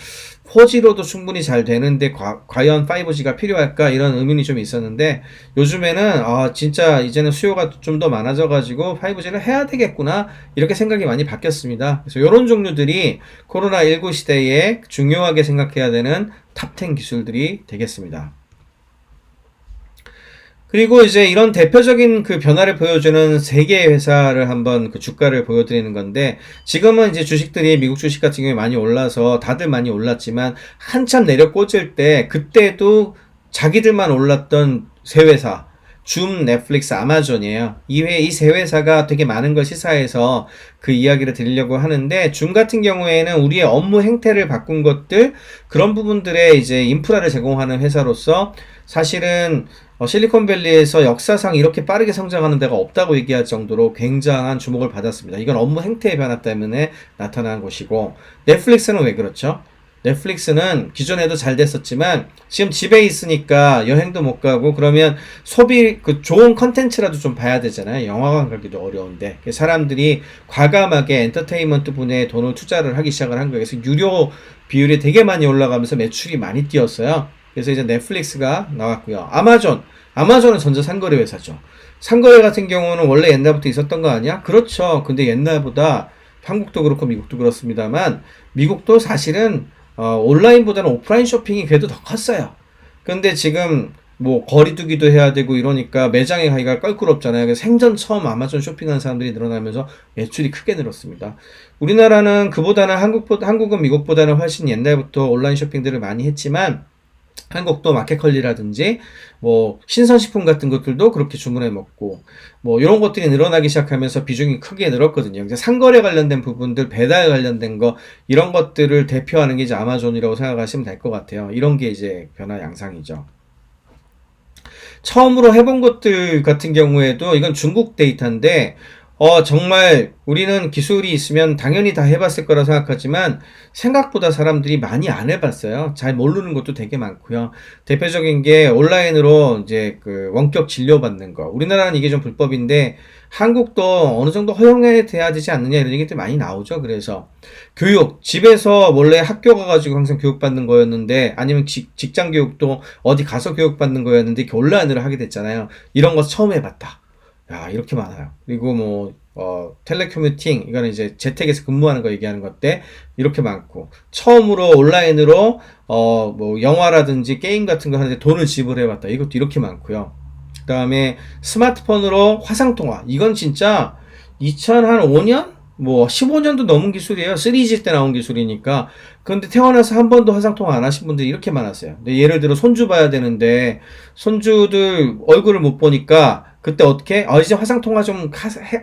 Speaker 1: 4G로도 충분히 잘 되는데 과연 5G가 필요할까 이런 의문이 좀 있었는데, 요즘에는 진짜 이제는 수요가 좀 더 많아져가지고 5G를 해야 되겠구나 이렇게 생각이 많이 바뀌었습니다. 그래서 이런 종류들이 코로나19 시대에 중요하게 생각해야 되는 탑10 기술들이 되겠습니다. 그리고 이제 이런 대표적인 그 변화를 보여주는 세 개의 회사를 한번 그 주가를 보여드리는 건데, 지금은 이제 주식들이 미국 주식 같은 경우에 많이 올라서 다들 많이 올랐지만 한참 내려 꽂을 때 그때도 자기들만 올랐던 세 회사, 줌, 넷플릭스, 아마존이에요. 이 세 회사가 되게 많은 걸 시사해서 그 이야기를 드리려고 하는데, 줌 같은 경우에는 우리의 업무 행태를 바꾼 것들, 그런 부분들에 이제 인프라를 제공하는 회사로서 사실은 실리콘밸리에서 역사상 이렇게 빠르게 성장하는 데가 없다고 얘기할 정도로 굉장한 주목을 받았습니다. 이건 업무 행태의 변화 때문에 나타난 것이고, 넷플릭스는 왜 그렇죠? 넷플릭스는 기존에도 잘 됐었지만 지금 집에 있으니까 여행도 못 가고, 그러면 좋은 컨텐츠라도 좀 봐야 되잖아요. 영화관 가기도 어려운데 사람들이 과감하게 엔터테인먼트 분야에 돈을 투자를 하기 시작을 한 거예요. 그래서 유료 비율이 되게 많이 올라가면서 매출이 많이 뛰었어요. 그래서 이제 넷플릭스가 나왔고요. 아마존은 전자상거래 회사죠. 상거래 같은 경우는 원래 옛날부터 있었던 거 아니야? 그렇죠. 근데 옛날보다 한국도 그렇고 미국도 그렇습니다만, 미국도 사실은 온라인보다는 오프라인 쇼핑이 그래도 더 컸어요. 근데 지금 뭐 거리두기도 해야 되고 이러니까 매장에 가기가 껄끄럽잖아요. 그래서 생전 처음 아마존 쇼핑하는 사람들이 늘어나면서 매출이 크게 늘었습니다. 우리나라는 한국은 미국보다는 훨씬 옛날부터 온라인 쇼핑들을 많이 했지만, 한국도 마켓컬리라든지 뭐 신선식품 같은 것들도 그렇게 주문해 먹고 뭐 이런 것들이 늘어나기 시작하면서 비중이 크게 늘었거든요. 이제 상거래 관련된 부분들, 배달 관련된 거, 이런 것들을 대표하는 게 이제 아마존이라고 생각하시면 될 것 같아요. 이런 게 이제 변화 양상이죠. 처음으로 해본 것들 같은 경우에도 이건 중국 데이터인데, 정말 우리는 기술이 있으면 당연히 다 해봤을 거라 생각하지만 생각보다 사람들이 많이 안 해봤어요. 잘 모르는 것도 되게 많고요. 대표적인 게 온라인으로 이제 그 원격 진료 받는 거. 우리나라는 이게 좀 불법인데 한국도 어느 정도 허용해야 되지 않느냐 이런 얘기들 많이 나오죠. 그래서 교육, 집에서 원래 학교 가가지고 항상 교육받는 거였는데, 아니면 직장 교육도 어디 가서 교육받는 거였는데 이렇게 온라인으로 하게 됐잖아요. 이런 거 처음 해봤다. 야, 이렇게 많아요. 그리고 뭐 텔레커뮤팅, 이거는 이제 재택에서 근무하는 거 얘기하는 건데 이렇게 많고, 처음으로 온라인으로 뭐 영화라든지 게임 같은 거 하는데 돈을 지불해 봤다. 이것도 이렇게 많고요. 그다음에 스마트폰으로 화상 통화, 이건 진짜 2005년 뭐 15년도 넘은 기술이에요. 3G 때 나온 기술이니까. 그런데 태어나서 한 번도 화상통화 안 하신 분들이 이렇게 많았어요. 근데 예를 들어 손주 봐야 되는데 손주들 얼굴을 못 보니까 그때 어떻게? 이제 화상통화 좀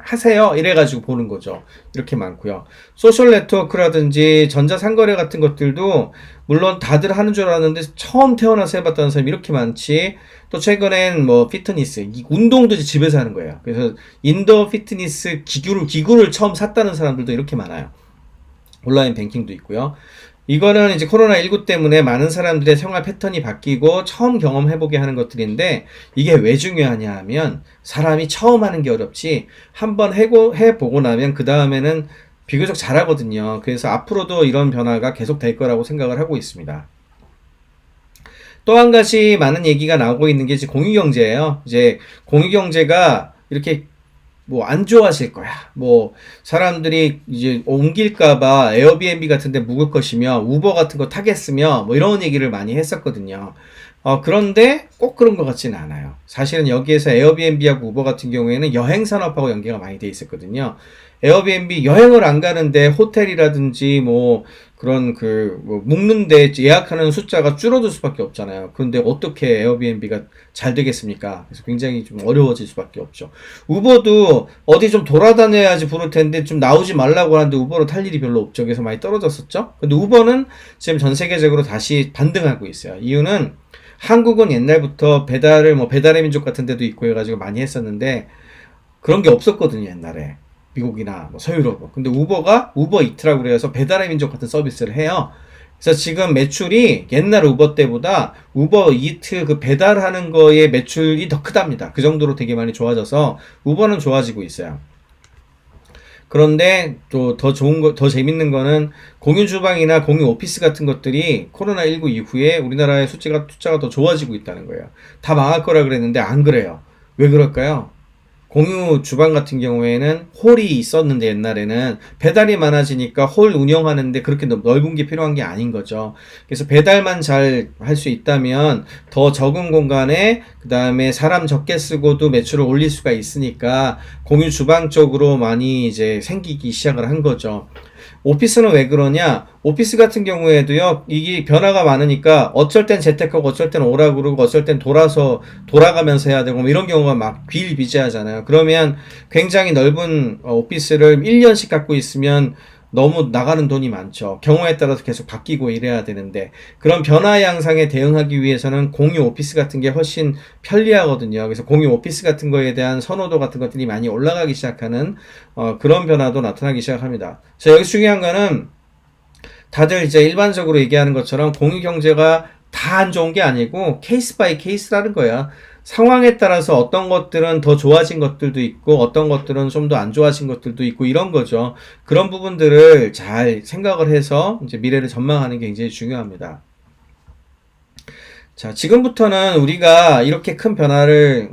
Speaker 1: 하세요. 이래가지고 보는 거죠. 이렇게 많고요. 소셜 네트워크라든지 전자상거래 같은 것들도 물론 다들 하는 줄 알았는데 처음 태어나서 해봤다는 사람이 이렇게 많지. 또 최근엔 뭐 피트니스, 운동도 이제 집에서 하는 거예요. 그래서 인도어 피트니스 기구를 처음 샀다는 사람들도 이렇게 많아요. 온라인 뱅킹도 있고요. 이거는 이제 코로나19 때문에 많은 사람들의 생활 패턴이 바뀌고 처음 경험해보게 하는 것들인데, 이게 왜 중요하냐 하면 사람이 처음 하는 게 어렵지 한번 해보고 나면 그 다음에는 비교적 잘하거든요. 그래서 앞으로도 이런 변화가 계속 될 거라고 생각을 하고 있습니다. 또 한 가지 많은 얘기가 나오고 있는 게 이제 공유경제예요. 이제 공유경제가 이렇게 뭐 안 좋아질 거야. 뭐 사람들이 이제 옮길까봐 에어비앤비 같은 데 묵을 것이며 우버 같은 거 타겠으며 뭐 이런 얘기를 많이 했었거든요. 그런데 꼭 그런 것 같지는 않아요. 사실은 여기에서 에어비앤비하고 우버 같은 경우에는 여행 산업하고 연계가 많이 돼 있었거든요. 에어비앤비 여행을 안 가는데 호텔이라든지 뭐 그런 뭐 묵는데 예약하는 숫자가 줄어들 수밖에 없잖아요. 그런데 어떻게 에어비앤비가 잘 되겠습니까? 그래서 굉장히 좀 어려워질 수밖에 없죠. 우버도 어디 좀 돌아다녀야지 부를 텐데 좀 나오지 말라고 하는데 우버로 탈 일이 별로 없죠. 그래서 많이 떨어졌었죠. 근데 우버는 지금 전 세계적으로 다시 반등하고 있어요. 이유는 한국은 옛날부터 배달의 민족 같은 데도 있고 해가지고 많이 했었는데 그런 게 없었거든요, 옛날에. 미국이나 뭐 서유럽. 근데 우버가 우버 이트라고 그래서 배달의 민족 같은 서비스를 해요. 그래서 지금 매출이 옛날 우버 때보다 우버 이트 그 배달하는 거의 매출이 더 크답니다. 그 정도로 되게 많이 좋아져서 우버는 좋아지고 있어요. 그런데 또 더 좋은 거, 더 재밌는 거는 공유 주방이나 공유 오피스 같은 것들이 코로나19 이후에 우리나라의 숫자가 더 좋아지고 있다는 거예요. 다 망할 거라 그랬는데 안 그래요. 왜 그럴까요? 공유 주방 같은 경우에는 홀이 있었는데 옛날에는 배달이 많아지니까 홀 운영하는데 그렇게 넓은 게 필요한 게 아닌 거죠. 그래서 배달만 잘 할 수 있다면 더 적은 공간에 그 다음에 사람 적게 쓰고도 매출을 올릴 수가 있으니까 공유 주방 쪽으로 많이 이제 생기기 시작을 한 거죠. 오피스는 왜 그러냐? 오피스 같은 경우에도요, 이게 변화가 많으니까 어쩔 땐 재택하고 어쩔 땐 오라 그러고 어쩔 땐 돌아가면서 해야 되고 뭐 이런 경우가 막 비일비재하잖아요. 그러면 굉장히 넓은 오피스를 1년씩 갖고 있으면 너무 나가는 돈이 많죠. 경우에 따라서 계속 바뀌고 이래야 되는데 그런 변화 양상에 대응하기 위해서는 공유 오피스 같은 게 훨씬 편리하거든요. 그래서 공유 오피스 같은 거에 대한 선호도 같은 것들이 많이 올라가기 시작하는 그런 변화도 나타나기 시작합니다. 자, 여기서 중요한 거는 다들 이제 일반적으로 얘기하는 것처럼 공유 경제가 다 안 좋은 게 아니고 케이스 바이 케이스라는 거야. 상황에 따라서 어떤 것들은 더 좋아진 것들도 있고 어떤 것들은 좀 더 안 좋아진 것들도 있고 이런 거죠. 그런 부분들을 잘 생각을 해서 이제 미래를 전망하는 게 굉장히 중요합니다. 자, 지금부터는 우리가 이렇게 큰 변화를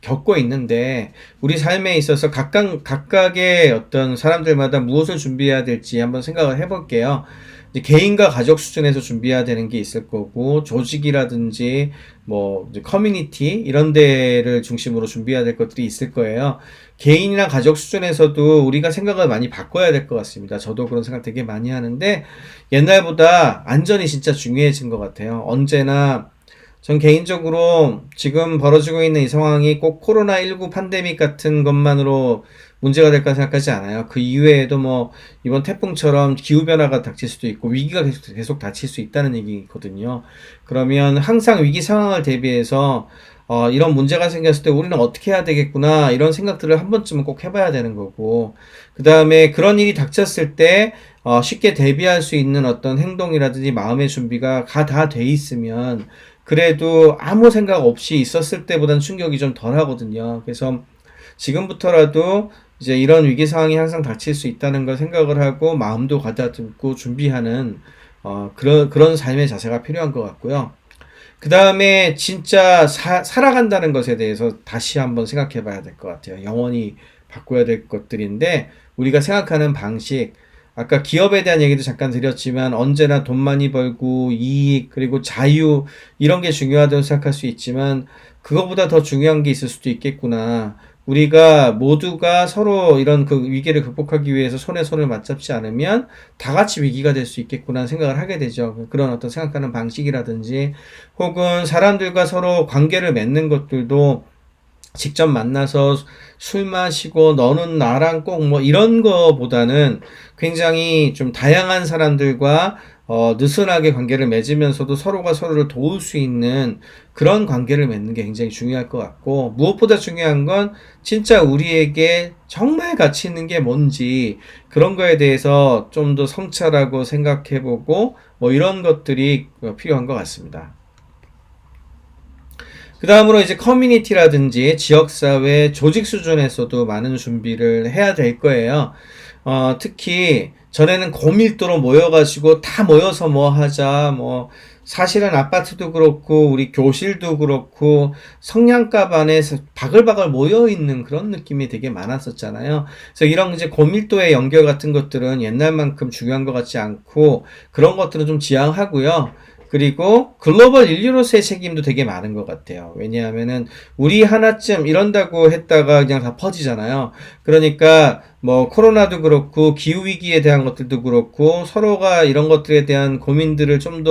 Speaker 1: 겪고 있는데 우리 삶에 있어서 각각의 어떤 사람들마다 무엇을 준비해야 될지 한번 생각을 해볼게요. 이제 개인과 가족 수준에서 준비해야 되는 게 있을 거고 조직이라든지 뭐 이제 커뮤니티 이런 데를 중심으로 준비해야 될 것들이 있을 거예요. 개인이나 가족 수준에서도 우리가 생각을 많이 바꿔야 될 것 같습니다. 저도 그런 생각 되게 많이 하는데 옛날보다 안전이 진짜 중요해진 것 같아요. 언제나 전 개인적으로 지금 벌어지고 있는 이 상황이 꼭 코로나19 팬데믹 같은 것만으로 문제가 될까 생각하지 않아요. 그 이외에도 뭐 이번 태풍처럼 기후변화가 닥칠 수도 있고 위기가 계속 닥칠 수 있다는 얘기거든요. 그러면 항상 위기 상황을 대비해서 이런 문제가 생겼을 때 우리는 어떻게 해야 되겠구나 이런 생각들을 한 번쯤은 꼭 해봐야 되는 거고 그 다음에 그런 일이 닥쳤을 때 쉽게 대비할 수 있는 어떤 행동이라든지 마음의 준비가 다 돼 있으면 그래도 아무 생각 없이 있었을 때보다는 충격이 좀 덜 하거든요. 그래서 지금부터라도 이제 이런 위기 상황이 항상 닥칠 수 있다는 걸 생각을 하고 마음도 가다듬고 준비하는 그런 삶의 자세가 필요한 것 같고요. 그 다음에 진짜 살아간다는 것에 대해서 다시 한번 생각해 봐야 될 것 같아요. 영원히 바꿔야 될 것들인데 우리가 생각하는 방식 아까 기업에 대한 얘기도 잠깐 드렸지만 언제나 돈 많이 벌고 이익 그리고 자유 이런 게 중요하다고 생각할 수 있지만 그거보다 더 중요한 게 있을 수도 있겠구나. 우리가 모두가 서로 이런 그 위기를 극복하기 위해서 손에 손을 맞잡지 않으면 다 같이 위기가 될 수 있겠구나 생각을 하게 되죠. 그런 어떤 생각하는 방식이라든지 혹은 사람들과 서로 관계를 맺는 것들도 직접 만나서 술 마시고 너는 나랑 꼭 뭐 이런 거보다는 굉장히 좀 다양한 사람들과 느슨하게 관계를 맺으면서도 서로가 서로를 도울 수 있는 그런 관계를 맺는 게 굉장히 중요할 것 같고 무엇보다 중요한 건 진짜 우리에게 정말 가치 있는 게 뭔지 그런 거에 대해서 좀 더 성찰하고 생각해보고 뭐 이런 것들이 필요한 것 같습니다. 그 다음으로 이제 커뮤니티라든지 지역사회, 조직 수준에서도 많은 준비를 해야 될 거예요. 특히 전에는 고밀도로 모여가지고 다 모여서 뭐 하자, 뭐 사실은 아파트도 그렇고 우리 교실도 그렇고 성냥갑 안에서 바글바글 모여있는 그런 느낌이 되게 많았었잖아요. 그래서 이런 이제 고밀도의 연결 같은 것들은 옛날만큼 중요한 것 같지 않고 그런 것들은 좀 지양하고요. 그리고 글로벌 인류로서의 책임도 되게 많은 것 같아요. 왜냐하면은 우리 하나쯤 이런다고 했다가 그냥 다 퍼지잖아요. 그러니까 뭐 코로나도 그렇고 기후위기에 대한 것들도 그렇고 서로가 이런 것들에 대한 고민들을 좀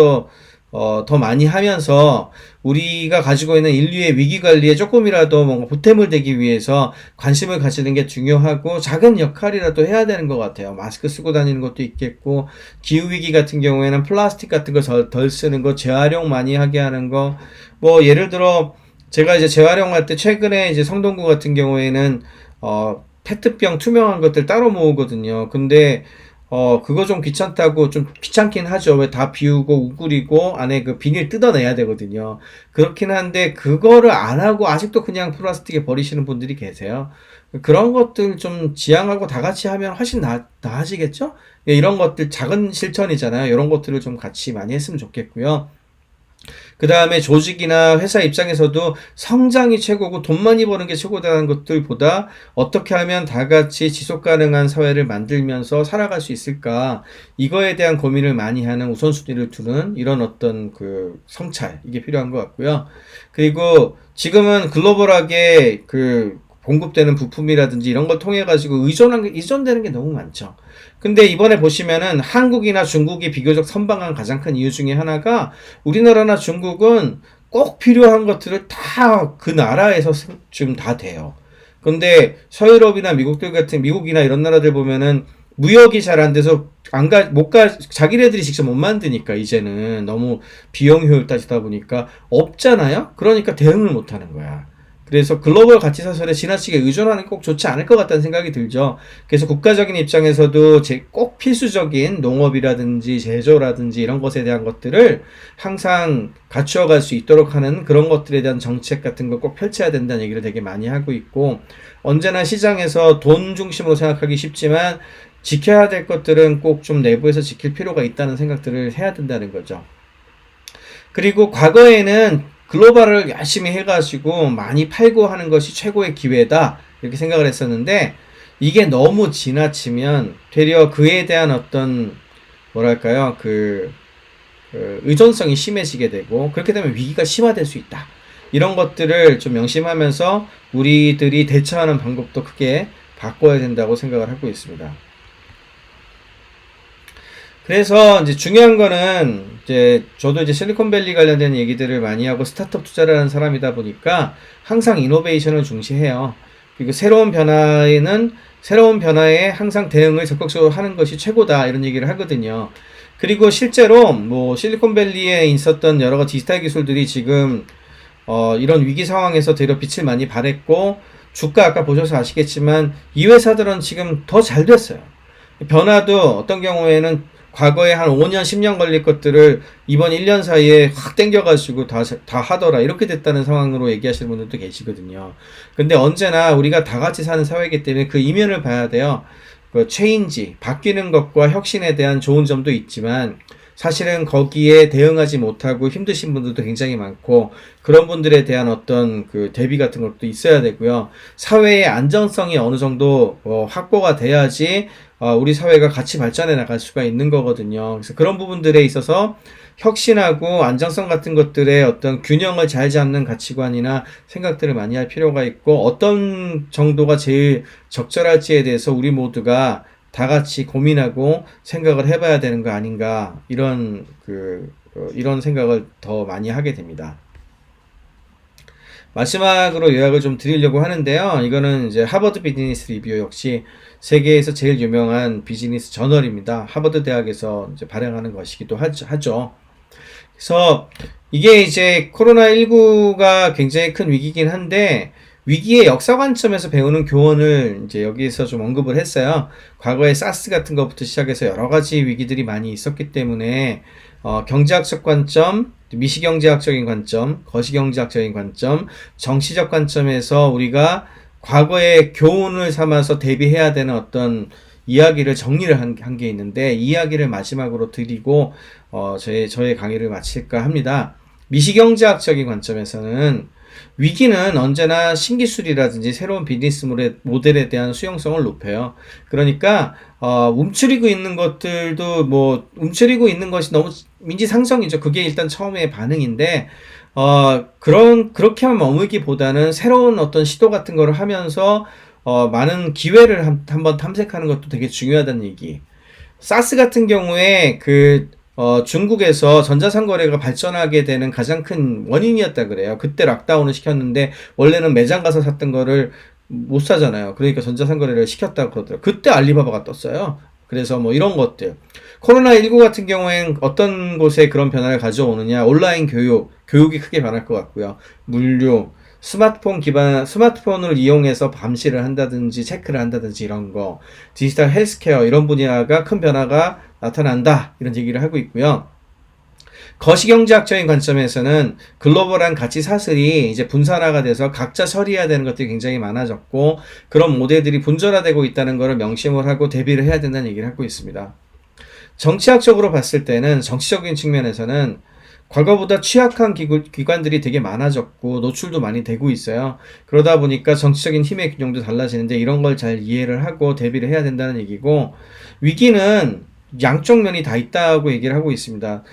Speaker 1: 더 많이 하면서 우리가 가지고 있는 인류의 위기 관리에 조금이라도 뭔가 보탬을 되기 위해서 관심을 가지는 게 중요하고 작은 역할이라도 해야 되는 것 같아요. 마스크 쓰고 다니는 것도 있겠고, 기후위기 같은 경우에는 플라스틱 같은 거 덜 쓰는 거, 재활용 많이 하게 하는 거, 뭐 예를 들어 제가 이제 재활용할 때 최근에 이제 성동구 같은 경우에는 페트병 투명한 것들 따로 모으거든요. 근데 그거 좀 귀찮다고 좀 귀찮긴 하죠. 왜 다 비우고 우그리고 안에 그 비닐 뜯어내야 되거든요. 그렇긴 한데 그거를 안 하고 아직도 그냥 플라스틱에 버리시는 분들이 계세요. 그런 것들 좀 지양하고 다 같이 하면 훨씬 나아지겠죠? 예, 이런 것들 작은 실천이잖아요. 이런 것들을 좀 같이 많이 했으면 좋겠고요. 그 다음에 조직이나 회사 입장에서도 성장이 최고고 돈 많이 버는 게 최고다는 것들보다 어떻게 하면 다 같이 지속 가능한 사회를 만들면서 살아갈 수 있을까, 이거에 대한 고민을 많이 하는 우선순위를 두는 이런 어떤 그 성찰, 이게 필요한 것 같고요. 그리고 지금은 글로벌하게 그 공급되는 부품이라든지 이런 걸 통해 가지고 의존되는 게 너무 많죠. 근데 이번에 보시면은 한국이나 중국이 비교적 선방한 가장 큰 이유 중에 하나가, 우리나라나 중국은 꼭 필요한 것들을 다 그 나라에서 지금 다 돼요. 근데 서유럽이나 미국이나 이런 나라들 보면은 무역이 잘 안 돼서 자기네들이 직접 못 만드니까 이제는 너무 비용 효율 따지다 보니까 없잖아요? 그러니까 대응을 못 하는 거야. 그래서 글로벌 가치 사설에 지나치게 의존하는 게 꼭 좋지 않을 것 같다는 생각이 들죠. 그래서 국가적인 입장에서도 꼭 필수적인 농업이라든지 제조라든지 이런 것에 대한 것들을 항상 갖추어갈 수 있도록 하는 그런 것들에 대한 정책 같은 거 꼭 펼쳐야 된다는 얘기를 되게 많이 하고 있고, 언제나 시장에서 돈 중심으로 생각하기 쉽지만 지켜야 될 것들은 꼭 좀 내부에서 지킬 필요가 있다는 생각들을 해야 된다는 거죠. 그리고 과거에는 글로벌을 열심히 해가지고 많이 팔고 하는 것이 최고의 기회다, 이렇게 생각을 했었는데, 이게 너무 지나치면 되려 그에 대한 어떤 뭐랄까요, 의존성이 심해지게 되고, 그렇게 되면 위기가 심화될 수 있다, 이런 것들을 좀 명심하면서 우리들이 대처하는 방법도 크게 바꿔야 된다고 생각을 하고 있습니다. 그래서 이제 중요한 거는, 이제 저도 이제 실리콘밸리 관련된 얘기들을 많이 하고 스타트업 투자를 하는 사람이다 보니까 항상 이노베이션을 중시해요. 그리고 새로운 변화에 항상 대응을 적극적으로 하는 것이 최고다, 이런 얘기를 하거든요. 그리고 실제로 뭐 실리콘밸리에 있었던 여러 가지 디지털 기술들이 지금 이런 위기 상황에서 되려 빛을 많이 발했고, 주가 아까 보셔서 아시겠지만 이 회사들은 지금 더 잘 됐어요. 변화도 어떤 경우에는 과거에 한 5년, 10년 걸릴 것들을 이번 1년 사이에 확 땡겨가지고 다 하더라, 이렇게 됐다는 상황으로 얘기하시는 분들도 계시거든요. 근데 언제나 우리가 다 같이 사는 사회이기 때문에 그 이면을 봐야 돼요. 그 체인지, 바뀌는 것과 혁신에 대한 좋은 점도 있지만 사실은 거기에 대응하지 못하고 힘드신 분들도 굉장히 많고, 그런 분들에 대한 어떤 그 대비 같은 것도 있어야 되고요. 사회의 안정성이 어느 정도 확보가 돼야지 우리 사회가 같이 발전해 나갈 수가 있는 거거든요. 그래서 그런 부분들에 있어서 혁신하고 안정성 같은 것들의 어떤 균형을 잘 잡는 가치관이나 생각들을 많이 할 필요가 있고, 어떤 정도가 제일 적절할지에 대해서 우리 모두가 다 같이 고민하고 생각을 해봐야 되는 거 아닌가, 이런 생각을 더 많이 하게 됩니다. 마지막으로 요약을 좀 드리려고 하는데요. 이거는 이제 하버드 비즈니스 리뷰, 역시 세계에서 제일 유명한 비즈니스 저널입니다. 하버드 대학에서 이제 발행하는 것이기도 하죠. 그래서 이게 이제 코로나19가 굉장히 큰 위기긴 한데, 위기의 역사 관점에서 배우는 교훈을 이제 여기에서 좀 언급을 했어요. 과거에 사스 같은 것부터 시작해서 여러 가지 위기들이 많이 있었기 때문에 경제학적 관점, 미시경제학적인 관점, 거시경제학적인 관점, 정치적 관점에서 우리가 과거의 교훈을 삼아서 대비해야 되는 어떤 이야기를 정리를 한 게 있는데, 이 이야기를 마지막으로 드리고 저의 강의를 마칠까 합니다. 미시경제학적인 관점에서는 위기는 언제나 신기술이라든지 새로운 비즈니스 모델에 대한 수용성을 높여요. 그러니까 움츠리고 있는 것들도 뭐 움츠리고 있는 것이 너무 민지상정이죠. 그게 일단 처음에 반응인데 그렇게만 머물기보다는 새로운 어떤 시도 같은 거를 하면서 많은 기회를 한번 탐색하는 것도 되게 중요하다는 얘기. 사스 같은 경우에 중국에서 전자상거래가 발전하게 되는 가장 큰 원인이었다 그래요. 그때 락다운을 시켰는데 원래는 매장 가서 샀던 거를 못 사잖아요. 그러니까 전자상거래를 시켰다고 그러더라고요. 그때 알리바바가 떴어요. 그래서 뭐 이런 것들. 코로나19 같은 경우엔 어떤 곳에 그런 변화를 가져오느냐. 온라인 교육이 크게 변할 것 같고요. 물류, 스마트폰을 이용해서 감시를 한다든지 체크를 한다든지 이런 거, 디지털 헬스케어 이런 분야가 큰 변화가 나타난다 이런 얘기를 하고 있고요. 거시경제학적인 관점에서는 글로벌한 가치 사슬이 이제 분산화가 돼서 각자 처리해야 되는 것들이 굉장히 많아졌고 그런 모델들이 분절화되고 있다는 것을 명심을 하고 대비를 해야 된다는 얘기를 하고 있습니다. 정치학적으로 봤을 때는 정치적인 측면에서는 과거보다 취약한 기관들이 되게 많아졌고 노출도 많이 되고 있어요. 그러다 보니까 정치적인 힘의 균형도 달라지는데 이런 걸 잘 이해를 하고 대비를 해야 된다는 얘기고 위기는 양쪽 면이 다 있다고 얘기를 하고 있습니다.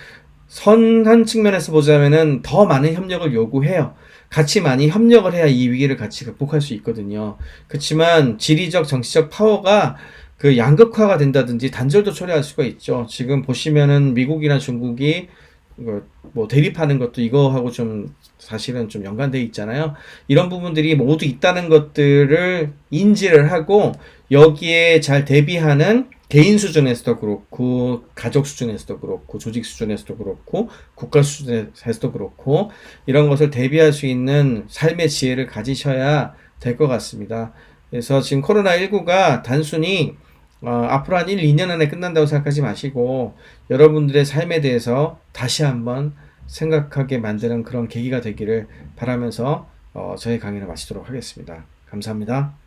Speaker 1: 선한 측면에서 보자면은 더 많은 협력을 요구해요. 같이 많이 협력을 해야 이 위기를 같이 극복할 수 있거든요. 그렇지만 지리적 정치적 파워가 양극화가 된다든지 단절도 초래할 수가 있죠. 지금 보시면은 미국이나 중국이 뭐 대립하는 것도 이거하고 좀 사실은 좀 연관돼 있잖아요. 이런 부분들이 모두 있다는 것들을 인지를 하고 여기에 잘 대비하는 개인 수준에서도 그렇고 가족 수준에서도 그렇고 조직 수준에서도 그렇고 국가 수준에서도 그렇고 이런 것을 대비할 수 있는 삶의 지혜를 가지셔야 될 것 같습니다. 그래서 지금 코로나19가 단순히 앞으로 한 1, 2년 안에 끝난다고 생각하지 마시고 여러분들의 삶에 대해서 다시 한번 생각하게 만드는 그런 계기가 되기를 바라면서 저의 강의를 마치도록 하겠습니다. 감사합니다.